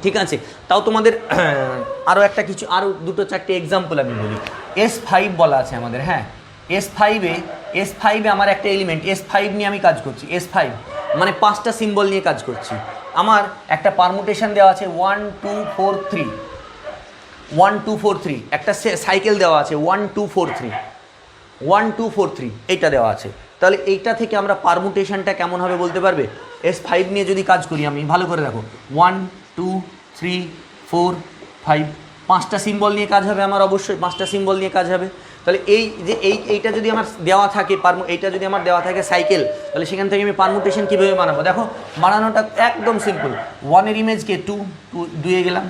ঠিক আছে? তাও তোমাদের আরও আরও 2-4টে এক্সাম্পল আমি বলি। S5 বলা আছে আমাদের। হ্যাঁ, S5-এ আমার একটা এলিমেন্ট S5 নিয়ে আমি কাজ করছি। S5 মানে 5টা সিম্বল নিয়ে কাজ করছি। আমার একটা পারমুটেশন দেওয়া আছে 1 2 4 3, 1 2 4 3। একটা সাইকেল দেওয়া আছে 1 2 4 3, 1 2 4 3, এইটা দেওয়া আছে। তাহলে এইটা থেকে আমরা পারমুটেশনটা কেমন হবে বলতে পারবে? S5 নিয়ে যদি কাজ করি আমি, ভালো করে দেখো, 1 2 3 4 5, 5টা সিম্বল নিয়ে কাজ হবে আমার, অবশ্যই 5টা সিম্বল নিয়ে কাজ হবে। তাহলে এইটা যদি আমার দেওয়া থাকে এইটা যদি আমার দেওয়া থাকে সাইকেল, তাহলে সেখান থেকে আমি পারমুটেশন কীভাবে বানাবো? দেখো, বানানোটা একদম সিম্পল। 1-এর ইমেজকে 2, 2-এ গেলাম,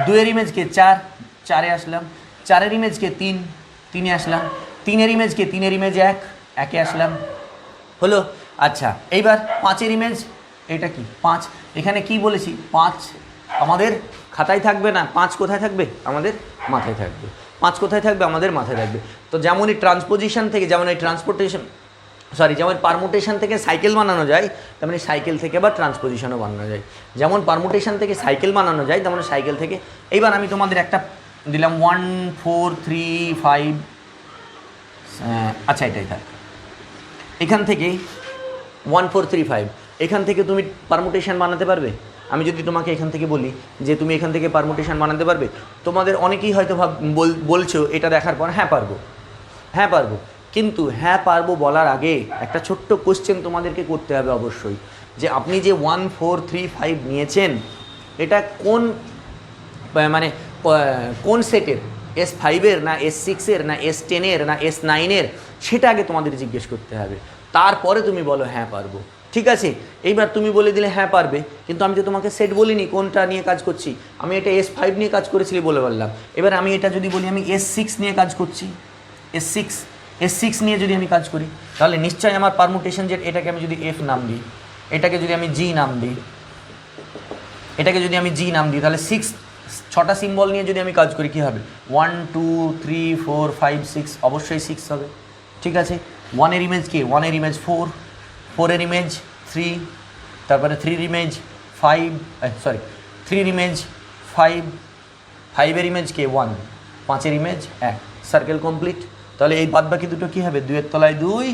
2-এর ইমেজকে 4, 4-এ আসলাম, 4-এর ইমেজকে 3, 3-এ আসলাম, 3-এর ইমেজকে 3-এর ইমেজ 1, 1-এ আসলাম, হলো। আচ্ছা, এইবার 5-এর ইমেজ, এটা কি 5, এখানে কি বলেছি? 5 আমাদের খাতায় থাকবে না, 5 কোথায় থাকবে? আমাদের মাথায় থাকবে। 5 কোথায় থাকবে? আমাদের মাথায় থাকবে। তো যেমনই ট্রান্সপোজিশন থেকে, যেমন এই যেমন পারমুটেশন থেকে সাইকেল বানানো যায়, তেমনি সাইকেল থেকে আবার ট্রান্সপোজিশনও বানানো যায়। যেমন পারমুটেশন থেকে সাইকেল বানানো যায়, তেমন সাইকেল থেকে। এইবার আমি তোমাদের একটা দিলাম 1 4 3 5, আচ্ছা এটাই থাক। এখান থেকে 1 4 3 5, এখান থেকে তুমি পারমুটেশন বানাতে পারবে? আমি যদি তোমাকে এখান থেকে বলি যে তুমি এখান থেকে পারমুটেশন বানাতে পারবে, তোমাদের অনেকেই হয়তো বলছো এটা দেখার পর, হ্যাঁ পারবো, হ্যাঁ পারবো। কিন্তু হ্যাঁ পারবো বলার আগে একটা ছোট্ট কোশ্চেন তোমাদেরকে করতে হবে অবশ্যই, যে আপনি যে 1 4 3 5 নিয়েছেন, এটা কোন সেটের? S5-এর না S6-এর না S10-এর না S9-এর? সেটা আগে তোমাদের জিজ্ঞেস করতে হবে, তারপরে তুমি বলো হ্যাঁ পারবো, ঠিক আছে? এইবার তুমি বলে দিলে হ্যাঁ পারবে, কিন্তু আমি তো তোমাকে সেট বলিনি কোনটা নিয়ে কাজ করছি। আমি এটা S5 নিয়ে কাজ করেছিলি বলে বললাম। এবার আমি এটা যদি বলি আমি S6 নিয়ে কাজ করছি, S6 নিয়ে যদি আমি কাজ করি, তাহলে নিশ্চয়ই আমার পারমুটেশন যে এটাকে আমি যদি F নাম দিই, এটাকে যদি আমি G নাম দিই, এটাকে যদি আমি G নাম দিই, তাহলে 6টা সিম্বল নিয়ে যদি আমি কাজ করি কী হবে? 1 2 3 4 5 6, অবশ্যই 6 হবে, ঠিক আছে? 1-এর ইমেজ কি? 1-এর ইমেজ 4, 4-এর ইমেজ 3, তারপরে 3 রিমেজ 5, সরি 3 রিমেজ 5, 5-এর ইমেজ কে 1, 5-এর ইমেজ 1, সার্কেল কমপ্লিট। তাহলে এই বাদবাকি দুটো কী হবে, 2-এর তলায় 2,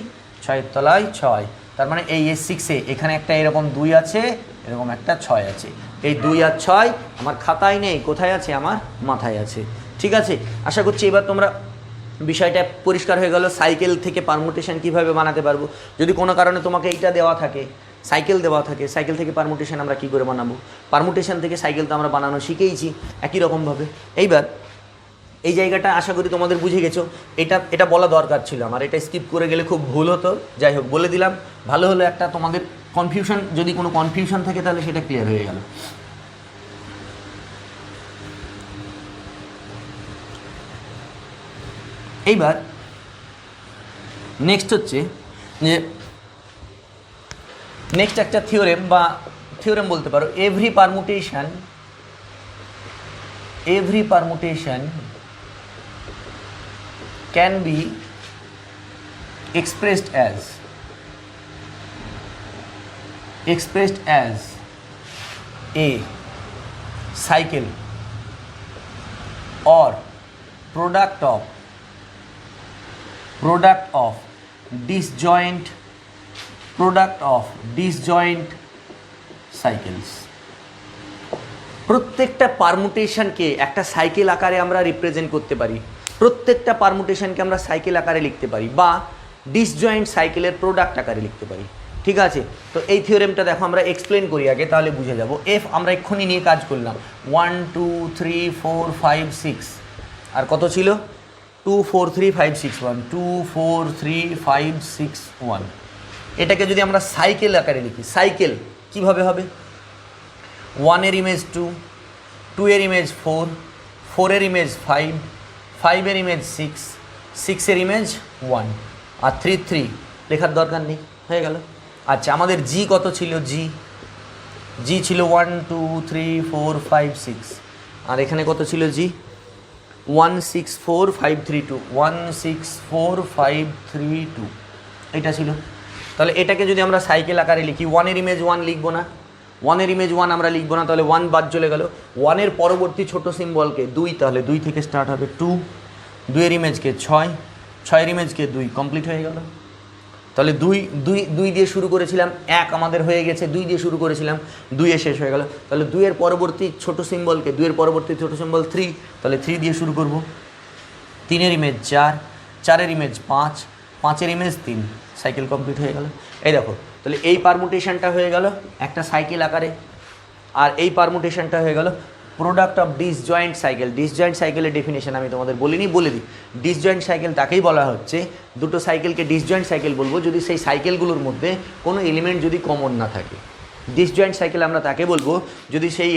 6-এর তলায় 6। তার মানে এই S6-এ এখানে একটা এরকম 2 আছে, এরকম একটা 6 আছে। এই 2 আর 6 আমার খাতায় নেই, কোথায় আছে, আমার মাথায় আছে। ঠিক আছে, আশা করছি এবার তোমরা বিষয়টা পরিষ্কার হয়ে গেল। সাইকেল থেকে পারমুটেশন কীভাবে বানাতে পারবো। যদি কোনো কারণে তোমাকে এইটা দেওয়া থাকে, সাইকেল দেওয়া থাকে, সাইকেল থেকে পারমুটেশন আমরা কী করে বানাবো। পারমুটেশন থেকে সাইকেল তো আমরা বানানো শিখেইছি একই রকমভাবে। এইবার এই জায়গাটা আশা করি তোমাদের বুঝে গেছো। এটা বলা দরকার ছিল আমার, এটা স্কিপ করে গেলে খুব ভুল হতো। যাই হোক, বলে দিলাম, ভালো হলো। একটা তোমাদের কনফিউশন, যদি কোনো কনফিউশন থাকে তাহলে সেটা ক্লিয়ার হয়ে গেল। এইবার নেক্সট হচ্ছে যে নেক্সট একটা থিওরেম, বা থিওরেম বলতে পারো, every permutation can be expressed as a cycle or product of disjoint cycles। প্রত্যেকটা পারমুটেশনকে একটা সাইকেল আকারে আমরা রিপ্রেজেন্ট করতে পারি, প্রত্যেকটা পারমুটেশনকে আমরা সাইকেল আকারে লিখতে পারি, বা ডিসজয়েন্ট সাইকেলের প্রোডাক্ট আকারে লিখতে পারি। ঠিক আছে, তো এই থিওরেমটা দেখো আমরা এক্সপ্লেন করি আগে, তাহলে বুঝে যাব। এফ আমরা এক্ষুনি নিয়ে কাজ করলাম, 1 2 3 4 5 6, আর কত ছিল, 2 4 3 5 6 1, 2 4 3 5 6 1। এটাকে যদি আমরা সাইকেল আকারে লিখি, সাইকেল কিভাবে হবে, 1-এর ইমেজ 2, 2-এর ইমেজ 4, 4-এর ইমেজ 5, 5-এর ইমেজ 6, 6-এর ইমেজ 1, আর 3 3 লেখার দরকার নেই, হয়ে গেল। আচ্ছা, আমাদের জি কত ছিল, জি ছিল 1 2 3 4 5 6, আর এখানে কত ছিল জি, 1 6 4 5 3 2, 1 6 4 5 3 2, এটা ছিল। তাহলে এটাকে যদি আমরা সাইকেল আকারে লিখি, 1-এর ইমেজ 1 লিখবো না, 1-এর ইমেজ 1 আমরা লিখবো না, তাহলে 1 বাদ চলে গেল। 1-এর পরবর্তী ছোট সিম্বলকে 2, তাহলে 2 থেকে স্টার্ট হবে 2, 2-এর ইমেজকে 6, 6-এর ইমেজকে 2, কমপ্লিট হয়ে গেল। তাহলে 2 দিয়ে শুরু করেছিলাম, 1 আমাদের হয়ে গেছে, 2 দিয়ে শুরু করেছিলাম, 2-এ শেষ হয়ে গেল। তাহলে 2-এর পরবর্তী ছোট সিম্বলকে, 2-এর পরবর্তী ছোট সিম্বল 3, তাহলে 3 দিয়ে শুরু করব। 3-এর ইমেজ 4, 4-এর ইমেজ 5, 5-এর ইমেজ 3, সাইকেল কমপ্লিট হয়ে গেল। এই দেখো, তাহলে এই পারমুটেশনটা হয়ে গেল একটা সাইকেল আকারে, আর এই পারমুটেশনটা হয়ে গেল product of disjoint cycle. Disjoint সাইকেলের ডেফিনেশন আমি তোমাদের বলিনি, বলে দিই। ডিসজয়েন্ট সাইকেল তাকেই বলা হচ্ছে, দুটো সাইকেলকে ডিসজয়েন্ট সাইকেল বলবো যদি সেই সাইকেলগুলোর মধ্যে কোনো এলিমেন্ট যদি কমন না থাকে। ডিসজয়েন্ট সাইকেল আমরা তাকে বলবো যদি সেই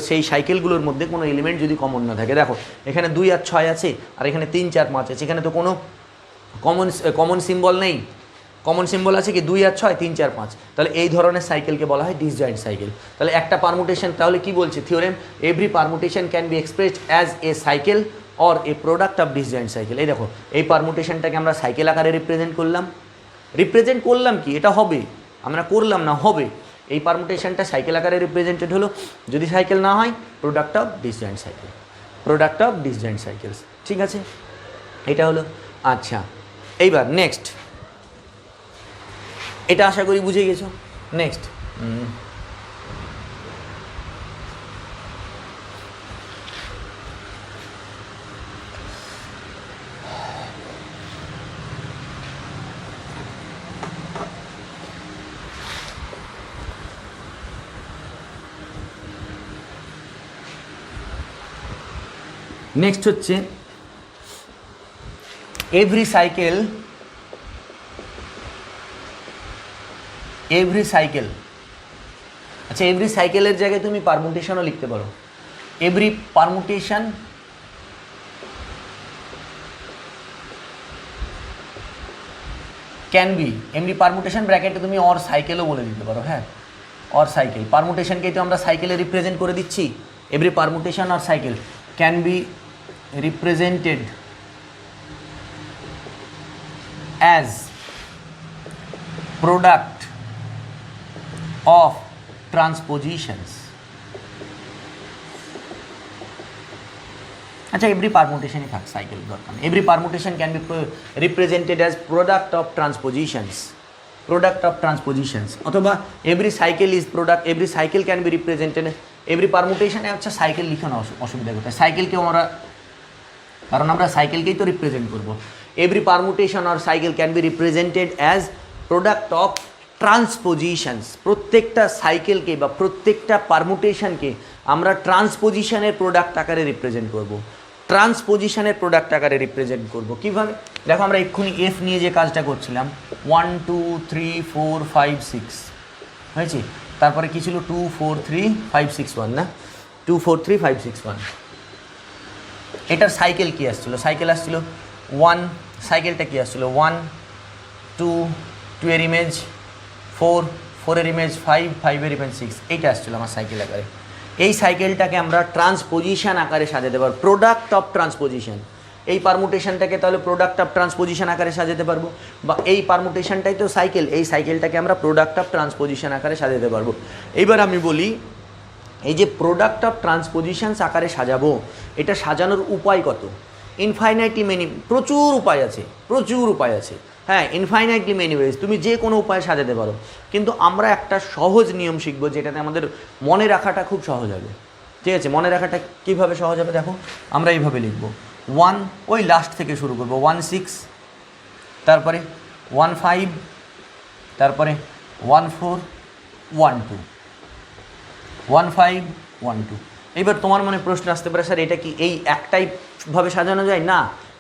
সেই সাইকেলগুলোর মধ্যে কোনো এলিমেন্ট যদি কমন না থাকে। দেখো, এখানে 2 আর 6 আছে, আর এখানে 3 4 5 আছে, এখানে তো কোনো কমন সিম্বল নেই। কমন সিম্বল আছে কি 2 আর 6 3 4 5, তাহলে এই ধরনের সাইকেলকে বলা হয় ডিসজয়েন্ট সাইকেল। তাহলে একটা পারমুটেশন, তাহলে কি বলছে theorem, every permutation can B expressed as a cycle or a product of disjoint cycle. এই দেখো, এই পারমুটেশনটাকে আমরা সাইকেল আকারে রিপ্রেজেন্ট করলাম কি, এটা হবে, আমরা করলাম না, হবে। এই পারমুটেশনটা সাইকেল আকারে রিপ্রেজেন্টেড হলো, যদি সাইকেল না হয় প্রোডাক্ট অফ ডিসজয়েন্ট সাইকেলস। ঠিক আছে, এটা হলো। আচ্ছা, এইবার নেক্সট, এটা আশা করি বুঝে গেছো। নেক্সট, হচ্ছে এভরি সাইকেল, আচ্ছা, এভরি সাইকেলের জায়গায় তুমি পারমুটেশনও লিখতে পারো। এভরি পারমুটেশন ক্যান বি, এমনি পারমুটেশন ব্র্যাকেটে তুমি অর সাইকেলও বলে দিতে পারো। হ্যাঁ, অর সাইকেল, পারমুটেশনকেই তো আমরা সাইকেলে রিপ্রেজেন্ট করে দিচ্ছি। Every permutation or cycle can be represented as product of transpositions. আচ্ছা, এভরি পারমুটেশনই থাক, সাইকেল দরকার নেই। Every permutation can be represented as product of transpositions, product of transpositions, অথবা every cycle is product, every cycle can be represented, every পারমুটেশনে আচ্ছা cycle লিখে না, অসুবিধা কোথায়, সাইকেলকেও আমরা, কারণ আমরা সাইকেলকেই তো রিপ্রেজেন্ট করবো। Every permutation or cycle can be represented as product of transpositions. প্রত্যেকটা সাইকেলকে বা প্রত্যেকটা পারমুটেশনকে আমরা ট্রান্সপোজিশনের প্রোডাক্ট আকারে রিপ্রেজেন্ট করব, ট্রান্সপোজিশনের প্রোডাক্ট আকারে রিপ্রেজেন্ট করব। কীভাবে? দেখো, আমরা এক্ষুনি এফ নিয়ে যে কাজটা করছিলাম, 1 2 3 4 5 6 হয়েছে, তারপরে কী ছিল 2 4 3 5 6 1 না, 2 4 3 5 6 1। এটার সাইকেল কী আসছিল? সাইকেল আসছিল 1, সাইকেলটা কী আসছিল 1 2, 2 এর ইমেজ 4, 4 এর ইমেজ 5, 5 এর ইমেজ 6, এইটা আসছিল আমার সাইকেল আকারে। এই সাইকেলটাকে আমরা ট্রান্সপোজিশন আকারে সাজাতে পারবো, প্রোডাক্ট অফ ট্রান্সপোজিশন। এই পারমুটেশনটাকে তাহলে প্রোডাক্ট অফ ট্রান্সপোজিশন আকারে সাজাতে পারবো, বা এই পারমুটেশনটাই তো সাইকেল, এই সাইকেলটাকে আমরা প্রোডাক্ট অফ ট্রান্সপোজিশন আকারে সাজাতে পারবো। এইবার আমি বলি, এই যে প্রোডাক্ট অফ ট্রান্সপোজিশনস আকারে সাজাবো, এটা সাজানোর উপায় কত? ইনফাইনাইটলি মেনি, প্রচুর উপায় আছে, প্রচুর উপায় আছে। হ্যাঁ, ইনফাইনাইটলি মেনি ওয়েজ, তুমি যে কোনো উপায়ে সাজাতে পারো, কিন্তু আমরা একটা সহজ নিয়ম শিখবো যেটাতে আমাদের মনে রাখাটা খুব সহজ হবে। ঠিক আছে, মনে রাখাটা কীভাবে সহজ হবে? দেখো, আমরা এইভাবে লিখবো, 1, ওই লাস্ট থেকে শুরু করবো, 1 6, তারপরে 1 5, তারপরে 1 4 1 2, 1 5 1 2। এইবার তোমার মনে প্রশ্ন আসতে পারে, স্যার এটা কি এই একটাই ভাবে সাজানো যায়? না,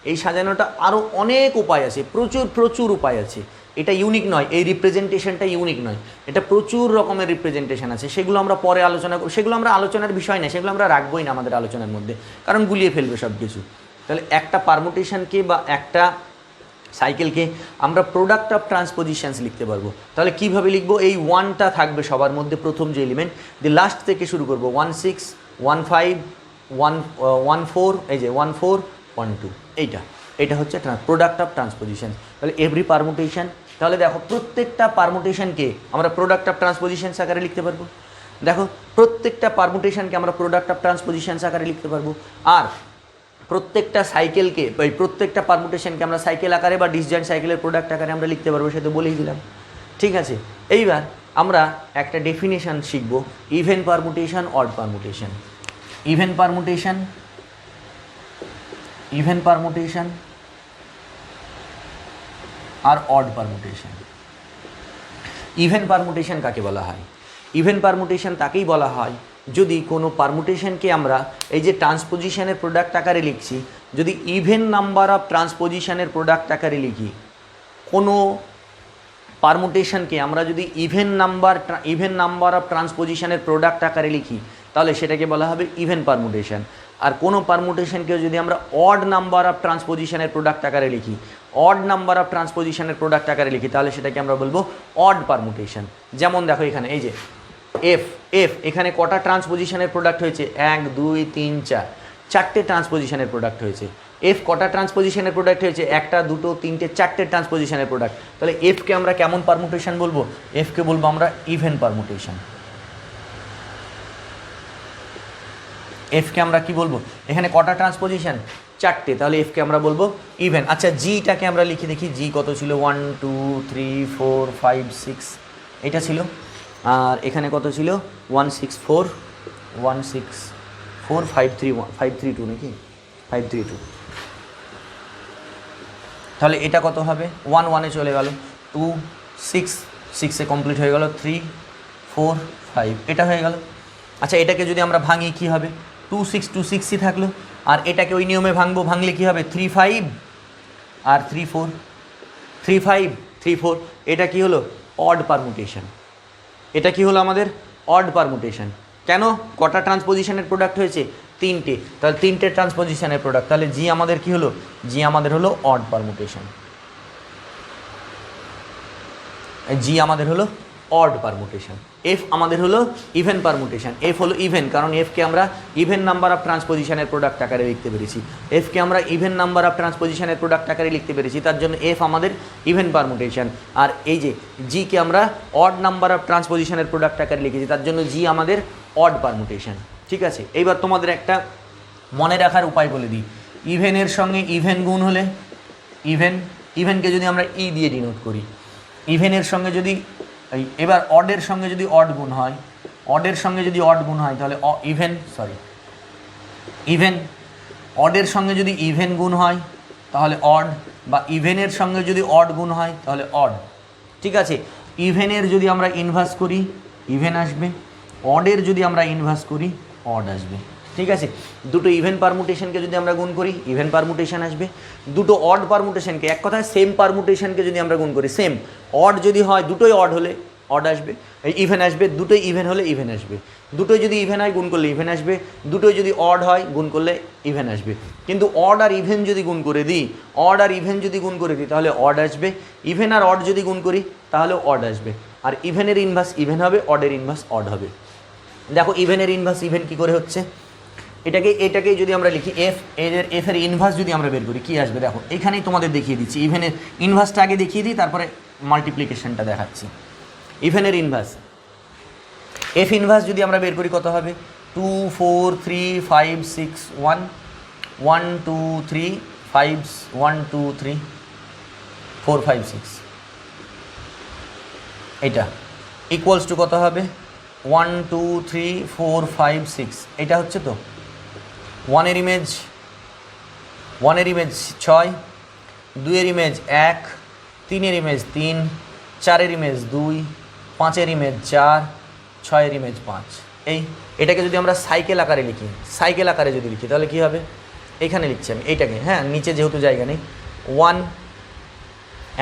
এই সাজানোটা আরও অনেক উপায় আছে, প্রচুর প্রচুর উপায় আছে। এটা ইউনিক নয়, এই রিপ্রেজেন্টেশনটা ইউনিক নয়, এটা প্রচুর রকমের রিপ্রেজেন্টেশন আছে। সেগুলো আমরা পরে আলোচনা করব, সেগুলো আমরা আলোচনার বিষয় না, সেগুলো আমরা রাখবোই না আমাদের আলোচনার মধ্যে, কারণ গুলিয়ে ফেলবে সব কিছু। তাহলে একটা পারমুটেশনকে বা একটা সাইকেলকে আমরা প্রোডাক্ট অফ ট্রান্সপোজিশনস লিখতে পারবো। তাহলে কীভাবে লিখবো? এই 1টা থাকবে সবার মধ্যে, প্রথম যে এলিমেন্ট, দিয়ে লাস্ট থেকে শুরু করবো, 1 6 1 5 1 4, এই যে 1 4 1 2, এইটা হচ্ছে প্রোডাক্ট অফ ট্রান্সপোজিশন। তাহলে এভরি পারমুটেশন, তাহলে দেখো প্রত্যেকটা পারমুটেশনকে আমরা প্রোডাক্ট অফ ট্রান্সপোজিশনস আকারে লিখতে পারবো। দেখো, প্রত্যেকটা পারমুটেশনকে আমরা প্রোডাক্ট অফ ট্রান্সপোজিশনস আকারে লিখতে পারবো। আর প্রত্যেকটা সাইকেলকে বা প্রত্যেকটা পারমুটেশনকে আমরা সাইকেল আকারে বা ডিসজয়েন্ট সাইকেলের প্রোডাক্ট আকারে আমরা লিখতে পারবো, সে তো বলেই দিলাম। ঠিক আছে, এইবার আমরা একটা ডেফিনেশন শিখবো, even permutation, odd permutation. Even permutation, even permutation আর অড পারমুটেশন। ইভেন পারমুটেশন কাকে বলা হয়? ইভেন পারমুটেশন তাকেই বলা হয় যদি কোনো পারমুটেশনকে আমরা এই যে ট্রান্সপোজিশনের প্রোডাক্ট আকারে লিখছি, যদি ইভেন নাম্বার অফ ট্রান্সপোজিশনের প্রোডাক্ট আকারে লিখি, কোনো পারমুটেশনকে আমরা যদি ইভেন নাম্বার অফ ট্রান্সপোজিশনের প্রোডাক্ট আকারে লিখি, তাহলে সেটাকে বলা হবে ইভেন পারমুটেশন। আর কোনো পারমুটেশনকেও যদি আমরা অড নাম্বার অফ ট্রান্সপোজিশনের প্রোডাক্ট আকারে লিখি, অড নাম্বার অফ ট্রান্সপোজিশনের প্রোডাক্ট আকারে লিখি, তাহলে সেটাকে আমরা বলবো অড পারমুটেশন। যেমন দেখো এখানে এই যে এফ এখানে কটা ট্রান্সপোজিশনের প্রোডাক্ট হয়েছে? 1 2 3 4, 4টে ট্রান্সপোজিশনের প্রোডাক্ট হয়েছে। এফ কটা ট্রান্সপোজিশনের প্রোডাক্ট হয়েছে? 1টা 2টো 3টে 4টে ট্রান্সপোজিশনের প্রোডাক্ট। তাহলে এফকে আমরা কেমন পারমুটেশন বলবো? এফকে বলবো আমরা ইভেন পারমুটেশন। এফকে আমরা কি বলবো? এখানে কটা ট্রান্সপোজিশন? 4টে, তাহলে এফকে আমরা বলবো ইভেন। আচ্ছা, জিটাকে আমরা লিখে দেখি, জি কত ছিল? 1 2 3 4 5 6, এটা ছিল। আর এখানে কত ছিল? 1 6 4 1 6 4 5 3 1 5 3 2 নাকি? 5 3 2। তাহলে এটা কত হবে? 1 1-এ চলে গেল, 2 6 6-এ কমপ্লিট হয়ে গেল, 3 4 5, এটা হয়ে গেল। আচ্ছা, এটাকে যদি আমরা ভাঙি কি হবে? 2 6 2 6ই থাকলো। আর এটাকে ওই নিয়মে ভাঙবো, ভাঙলে কি হবে? 3 5 আর 3 4, 3 5 3 4। এটা কি হলো? Odd permutation. এটা কি হলো আমাদের? Odd permutation. কেন? কটা ট্রান্সপোজিশনের প্রোডাক্ট হয়েছে? 3টে, তাহলে 3টে ট্রান্সপোজিশনের প্রোডাক্ট। তাহলে জি আমাদের কি হলো? জি আমাদের হলো অড পারমুটেশন। জি আমাদের হলো অড পারমুটেশন। এফ আমাদের হলো ইভেন পারমুটেশন, এফ হলো ইভেন, কারণ এফকে আমরা ইভেন নাম্বার অফ ট্রান্সপোজিশনের প্রোডাক্ট আকারে লিখতে পেরেছি, এফকে আমরা ইভেন নাম্বার অফ ট্রান্সপোজিশনের প্রোডাক্ট আকারে লিখতে পেরেছি, তার জন্য এফ আমাদের ইভেন পারমুটেশন। আর এই যে জিকে আমরা অড নাম্বার অফ ট্রান্সপোজিশনের প্রোডাক্ট আকারে লিখেছি, তার জন্য জি আমাদের অড পারমুটেশন। ঠিক আছে, এইবার তোমাদের একটা মনে রাখার উপায় বলে দিই। ইভেনের সঙ্গে ইভেন গুণ হলে, ইভেনকে যদি আমরা ই দিয়ে ডিনোট করি, ইভেনের সঙ্গে যদি এবার অডের সঙ্গে যদি অড গুণ হয়, অডের সঙ্গে যদি অড গুণ হয় তাহলে ইভেন, অডের সঙ্গে যদি ইভেন গুণ হয় তাহলে অড, বা ইভেনের সঙ্গে যদি অড গুণ হয় তাহলে অড। ঠিক আছে, ইভেনের যদি আমরা ইনভার্স করি ইভেন আসবে, অডের যদি আমরা ইনভার্স করি অড আসবে। ঠিক আছে, দুটো ইভেন পারমুটেশনকে যদি আমরা গুণ করি ইভেন পারমুটেশন আসবে, দুটো অড পারমুটেশনকে, এক কথায় সেম পারমুটেশনকে যদি আমরা গুণ করি, সেম অড যদি হয় দুটোই অড হলে অড আসবে, ইভেন আসবে, দুটোই ইভেন হলে ইভেন আসবে, দুটোই যদি ইভেন হয় গুণ করলে ইভেন আসবে, দুটোই যদি অড হয় গুণ করলে ইভেন আসবে। কিন্তু অড আর ইভেন যদি গুণ করে দিই, অড আর ইভেন যদি গুণ করে দিই তাহলে অড আসবে, ইভেন আর অড যদি গুণ করি তাহলে অড আসবে। আর ইভেনের ইনভার্স ইভেন হবে, অডের ইনভার্স অড হবে। দেখো ইভেনের ইনভার্স ইভেন কী করে হচ্ছে, এটাকেই যদি আমরা লিখি এফের ইনভার্স যদি আমরা বের করি কী আসবে, দেখো এখানেই তোমাদের দেখিয়ে দিচ্ছি, ইভেনের ইনভার্সটা আগে দেখিয়ে দিই, তারপরে মাল্টিপ্লিকেশনটা দেখাচ্ছি। ইভেনের ইনভার্স, এফ ইনভার্স যদি আমরা বের করি কত হবে, 2 4 3 5 6 1 1 2 3 5 1 2 3 4 5 6, এটা ইকুয়ালস টু কত হবে 1 2 3 4 5 6, এটা হচ্ছে তো 1 এর ইমেজ 6, 2 এর ইমেজ 1, 3 এর ইমেজ 3, 4 এর ইমেজ 2, 5 এর ইমেজ 4, 6 এর ইমেজ 5। এটাকে যদি আমরা সাইকেল আকারে লিখি, সাইকেল আকারে যদি লিখি তাহলে কী হবে, এইখানে লিখছি আমি এইটাকে, হ্যাঁ নিচে যেহেতু জায়গা নেই, 1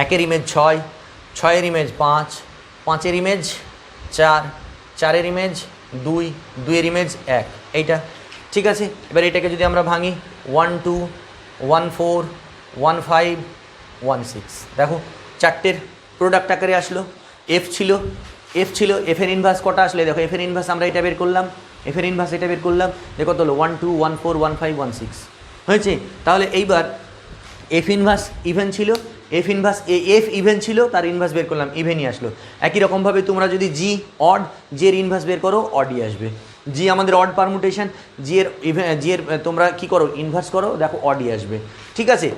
1 এর ইমেজ 6, 6 এর ইমেজ 5, 5 এর ইমেজ 4, 4 এর ইমেজ 2, 2 এর ইমেজ 1, এইটা। ঠিক আছে, এবার এটাকে যদি আমরা ভাঙি 1 2 1 4 1 5 1 6, দেখো চারটের প্রোডাক্ট আকারে আসলো। এফ ছিল, এফের ইনভার্স কটা আসলে, দেখো এফের ইনভার্স আমরা এটা বের করলাম, এফের ইনভার্স এটা বের করলাম, দেখো তো হলো 1 2 1 4 1 5 1 6 হয়েছে। তাহলে এইবার এফ ইনভার্স ইভেন ছিল, এফ ইভেন ছিল, তার ইনভার্স বের করলাম ইভেনই আসলো। একই রকমভাবে তোমরা যদি জি অড, জি এর ইনভার্স বের করো অডই আসবে। জি আমাদের অড পারমুটেশন, জি এর তোমরা কি করো ইনভার্স করো, দেখো অডই আসবে। ঠিক আছে,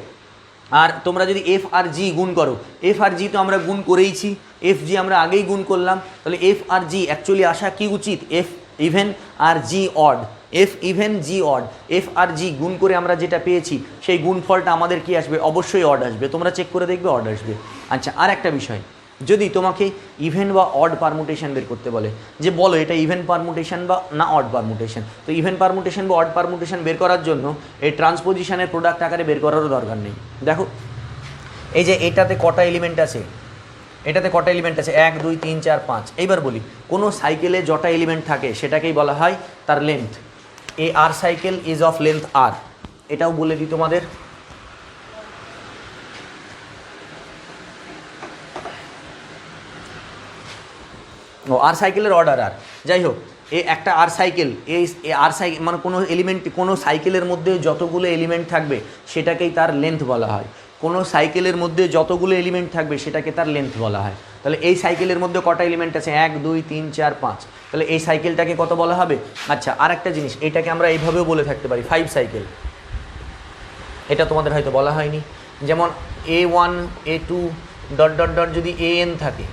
আর তোমরা যদি এফ আর জি গুণ করো, এফ আর জি তো আমরা গুণ করেইছি, এফ জি আমরা আগেই গুণ করলাম, তাহলে এফ আর জি অ্যাকচুয়ালি আসা কি উচিত, এফ ইভেন আর জি অড, এফ ইভেন জি অড, এফ আর জি গুণ করে আমরা যেটা পেয়েছি সেই গুণফলটা আমাদের কি আসবে, অবশ্যই অড আসবে। তোমরা চেক করে দেখবে অড আসবে। আচ্ছা, আর একটা বিষয়, যদি তোমাকে ইভেন বা অড পারমুটেশন বের করতে বলে, যে বলো এটা ইভেন পারমুটেশন বা না অড পারমুটেশন, তো ইভেন পারমুটেশন বা অড পারমুটেশন বের করার জন্য এই ট্রান্সপোজিশনের প্রোডাক্ট আকারে বের করারও দরকার নেই। দেখো এই যে এটাতে কটা এলিমেন্ট আছে, 1 2 3 4 5। এইবার বলি, কোনো সাইকেলে যটা এলিমেন্ট থাকে সেটাকেই বলা হয় তার length. A R cycle is of length R, এটাও বলে দিই তোমাদের। ও আর সাইকেলের অর্ডার আর, যাই হোক একটা আর সাইকেল, এই আর সাইকেল মানে কোনো এলিমেন্ট, কোনো সাইকেলের মধ্যে যতগুলো এলিমেন্ট থাকবে সেটাকেই তার লেন্থ বলা হয়। কোনো সাইকেলের মধ্যে যতগুলো এলিমেন্ট থাকবে সেটাকে তার লেন্থ বলা হয়। তাহলে এই সাইকেলের মধ্যে কটা এলিমেন্ট আছে, 1 2 3 4 5, তাহলে এই সাইকেলটাকে কত বলা হবে। আচ্ছা, আর একটা জিনিস, এটাকে আমরা এইভাবেও বলে থাকতে পারি 5 সাইকেল, এটা তোমাদের হয়তো বলা হয়নি। যেমন A1 A2 dot dot dot যদি AN থাকে,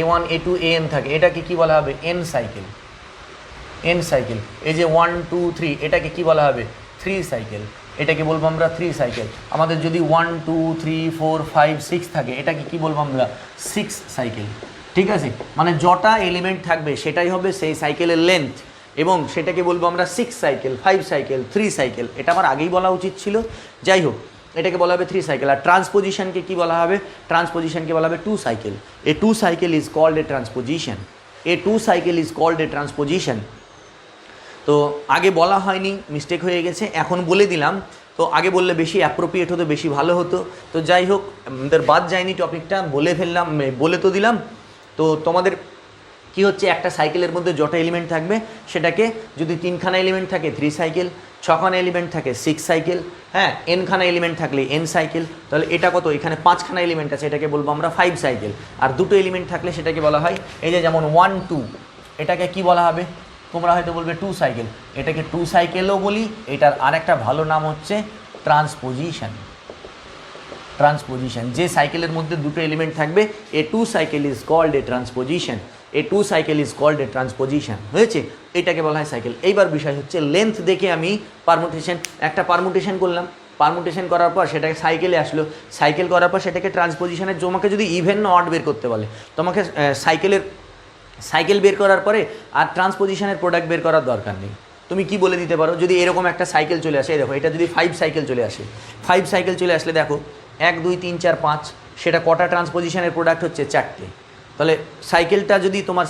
A1 A2 AN থাকে, এটাকে কি বলা হবে, N সাইকেল, N সাইকেল। এই যে 1 2 3, এটাকে কি বলা হবে, 3 সাইকেল, এটাকে বলবো আমরা 3 সাইকেল। আমাদের যদি 1 2 3 4 5 6 থাকে, এটাকে কি বলবো আমরা 6 সাইকেল। ঠিক আছে, মানে যটা এলিমেন্ট থাকবে সেটাই হবে সেই সাইকেলের লেন্থ, এবং সেটাকে বলবো আমরা 6 সাইকেল 5 সাইকেল 3 সাইকেল। এটা আমার আগেই বলা উচিত ছিল, যাই হোক এটাকে বলা হবে 3 সাইকেল। আর ট্রান্সপোজিশনকে কি বলা হবে, ট্রান্সপোজিশনকে বলা হবে 2 cycle. A 2 cycle is called a transposition, a 2 cycle is called a transposition. তো আগে বলা হয়নি, মিস্টেক হয়ে গেছে, এখন বলে দিলাম। তো আগে বললে বেশি অ্যাপ্রোপ্রিয়েট হতো, বেশি ভালো হতো। তো যাই হোক, আমাদের বাদ যায়নি টপিকটা, বলে ফেললাম, বলে তো দিলাম। তো তোমাদের কি হচ্ছে, একটা সাইকেলের মধ্যে যত এলিমেন্ট থাকবে সেটাকে, যদি 3খানা এলিমেন্ট থাকে 3 সাইকেল, 6খানা এলিমেন্ট থাকে 6 সাইকেল, হ্যাঁ, n খানা এলিমেন্ট থাকলে n সাইকেল। তাহলে এটা কত, এখানে 5খানা এলিমেন্ট আছে, এটাকে বলবো আমরা 5 সাইকেল। আর দুটো এলিমেন্ট থাকলে সেটাকে বলা হয়, এই যে যেমন 1 2, এটাকে কি বলা হবে, তোমরা হয়তো বলবে 2 সাইকেল, এটাকে 2 সাইকেলও বলি। এটার আরেকটা ভালো নাম হচ্ছে ট্রান্সপোজিশন। ট্রান্সপোজিশন, যে সাইকেলের মধ্যে দুটো এলিমেন্ট থাকবে, a 2 cycle is called a transposition, a 2 cycle is called a transposition, হয়েছে? এটাকে বলা হয় সাইকেল। এইবার বিষয় হচ্ছে লেন্থ দেখে আমি পারমুটেশন, একটা পারমুটেশন করলাম, পারমুটেশন করার পর সেটাকে সাইকেলে আসলো, সাইকেল করার পর সেটাকে ট্রান্সপোজিশনের, তোমাকে যদি ইভেন না অড বের করতে বলে, তোমাকে সাইকেল বের করার পরে আর ট্রান্সপোজিশনের প্রোডাক্ট বের করার দরকার নেই। তুমি কি বলে দিতে পারো, যদি এরকম একটা সাইকেল চলে আসে, দেখো এটা যদি 5 সাইকেল চলে আসে, 5 সাইকেল চলে আসলে দেখো 1 2 3 4 5, সেটা কটা ট্রান্সপোজিশনের প্রোডাক্ট হচ্ছে 4টে। তাহলে সাইকেলটা যদি তোমার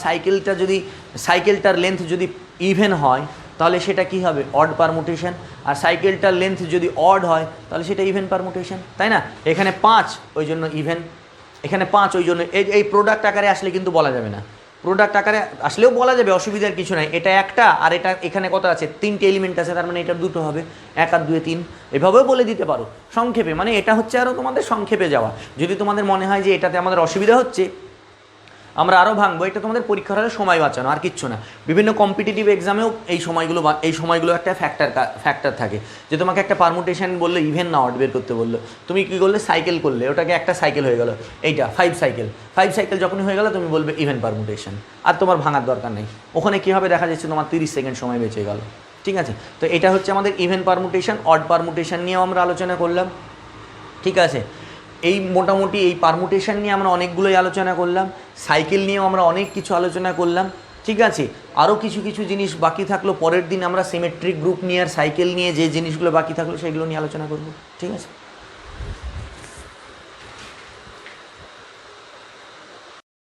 সাইকেলটার লেন্থ যদি ইভেন হয় তাহলে সেটা কি হবে, অড পারমুটেশন। আর সাইকেলটার লেন্থ যদি অড হয় তাহলে সেটা ইভেন পারমুটেশন, তাই না? এখানে 5 ওই জন্য ইভেন, এখানে 5 ওই জন্য। এই প্রোডাক্ট আকারে আসলে কিন্তু বলা যাবে না, প্রোডাক্ট আকারে আসলেও বলা যাবে, অসুবিধার কিছু নাই। এটা একটা, আর এটা এখানে কত আছে, 3টে এলিমেন্ট আছে, তার মানে এটা 2টো হবে, 1 আর 2 3, এভাবেও বলে দিতে পারো সংক্ষেপে। মানে এটা হচ্ছে আরও তোমাদের সংক্ষেপে যাওয়া। যদি তোমাদের মনে হয় যে এটাতে আমাদের অসুবিধা হচ্ছে, আমরা আরও ভাঙবো, এটা তোমাদের পরীক্ষার হলে সময় বাঁচানো, আর কিচ্ছু না। বিভিন্ন কম্পিটিটিভ এক্সামেও এই সময়গুলো একটা ফ্যাক্টর থাকে, যে তোমাকে একটা পারমুটেশন বললো, ইভেন না অড বের করতে বললো, তুমি কী করলে, সাইকেল করলে, ওটাকে একটা সাইকেল হয়ে গেল, এইটা 5 সাইকেল যখনই হয়ে গেল তুমি বলবে ইভেন পারমুটেশন, আর তোমার ভাঙার দরকার নেই। ওখানে কী হবে দেখা যাচ্ছে তোমার 30 সেকেন্ড সময় বেঁচে গেল, ঠিক আছে? তো এটা হচ্ছে আমাদের ইভেন পারমুটেশন। অড পারমুটেশন নিয়েও আমরা আলোচনা করলাম, ঠিক আছে? এই মোটামুটি এই পারমুটেশন নিয়ে আমরা অনেকগুলোই আলোচনা করলাম, সাইকেল নিয়েও আমরা অনেক কিছু আলোচনা করলাম, ঠিক আছে? আরও কিছু জিনিস বাকি থাকলো, পরের দিন আমরা সিমেট্রিক গ্রুপ নিয়ে আর সাইকেল নিয়ে যে জিনিসগুলো বাকি থাকলো সেগুলো নিয়ে আলোচনা করব, ঠিক আছে?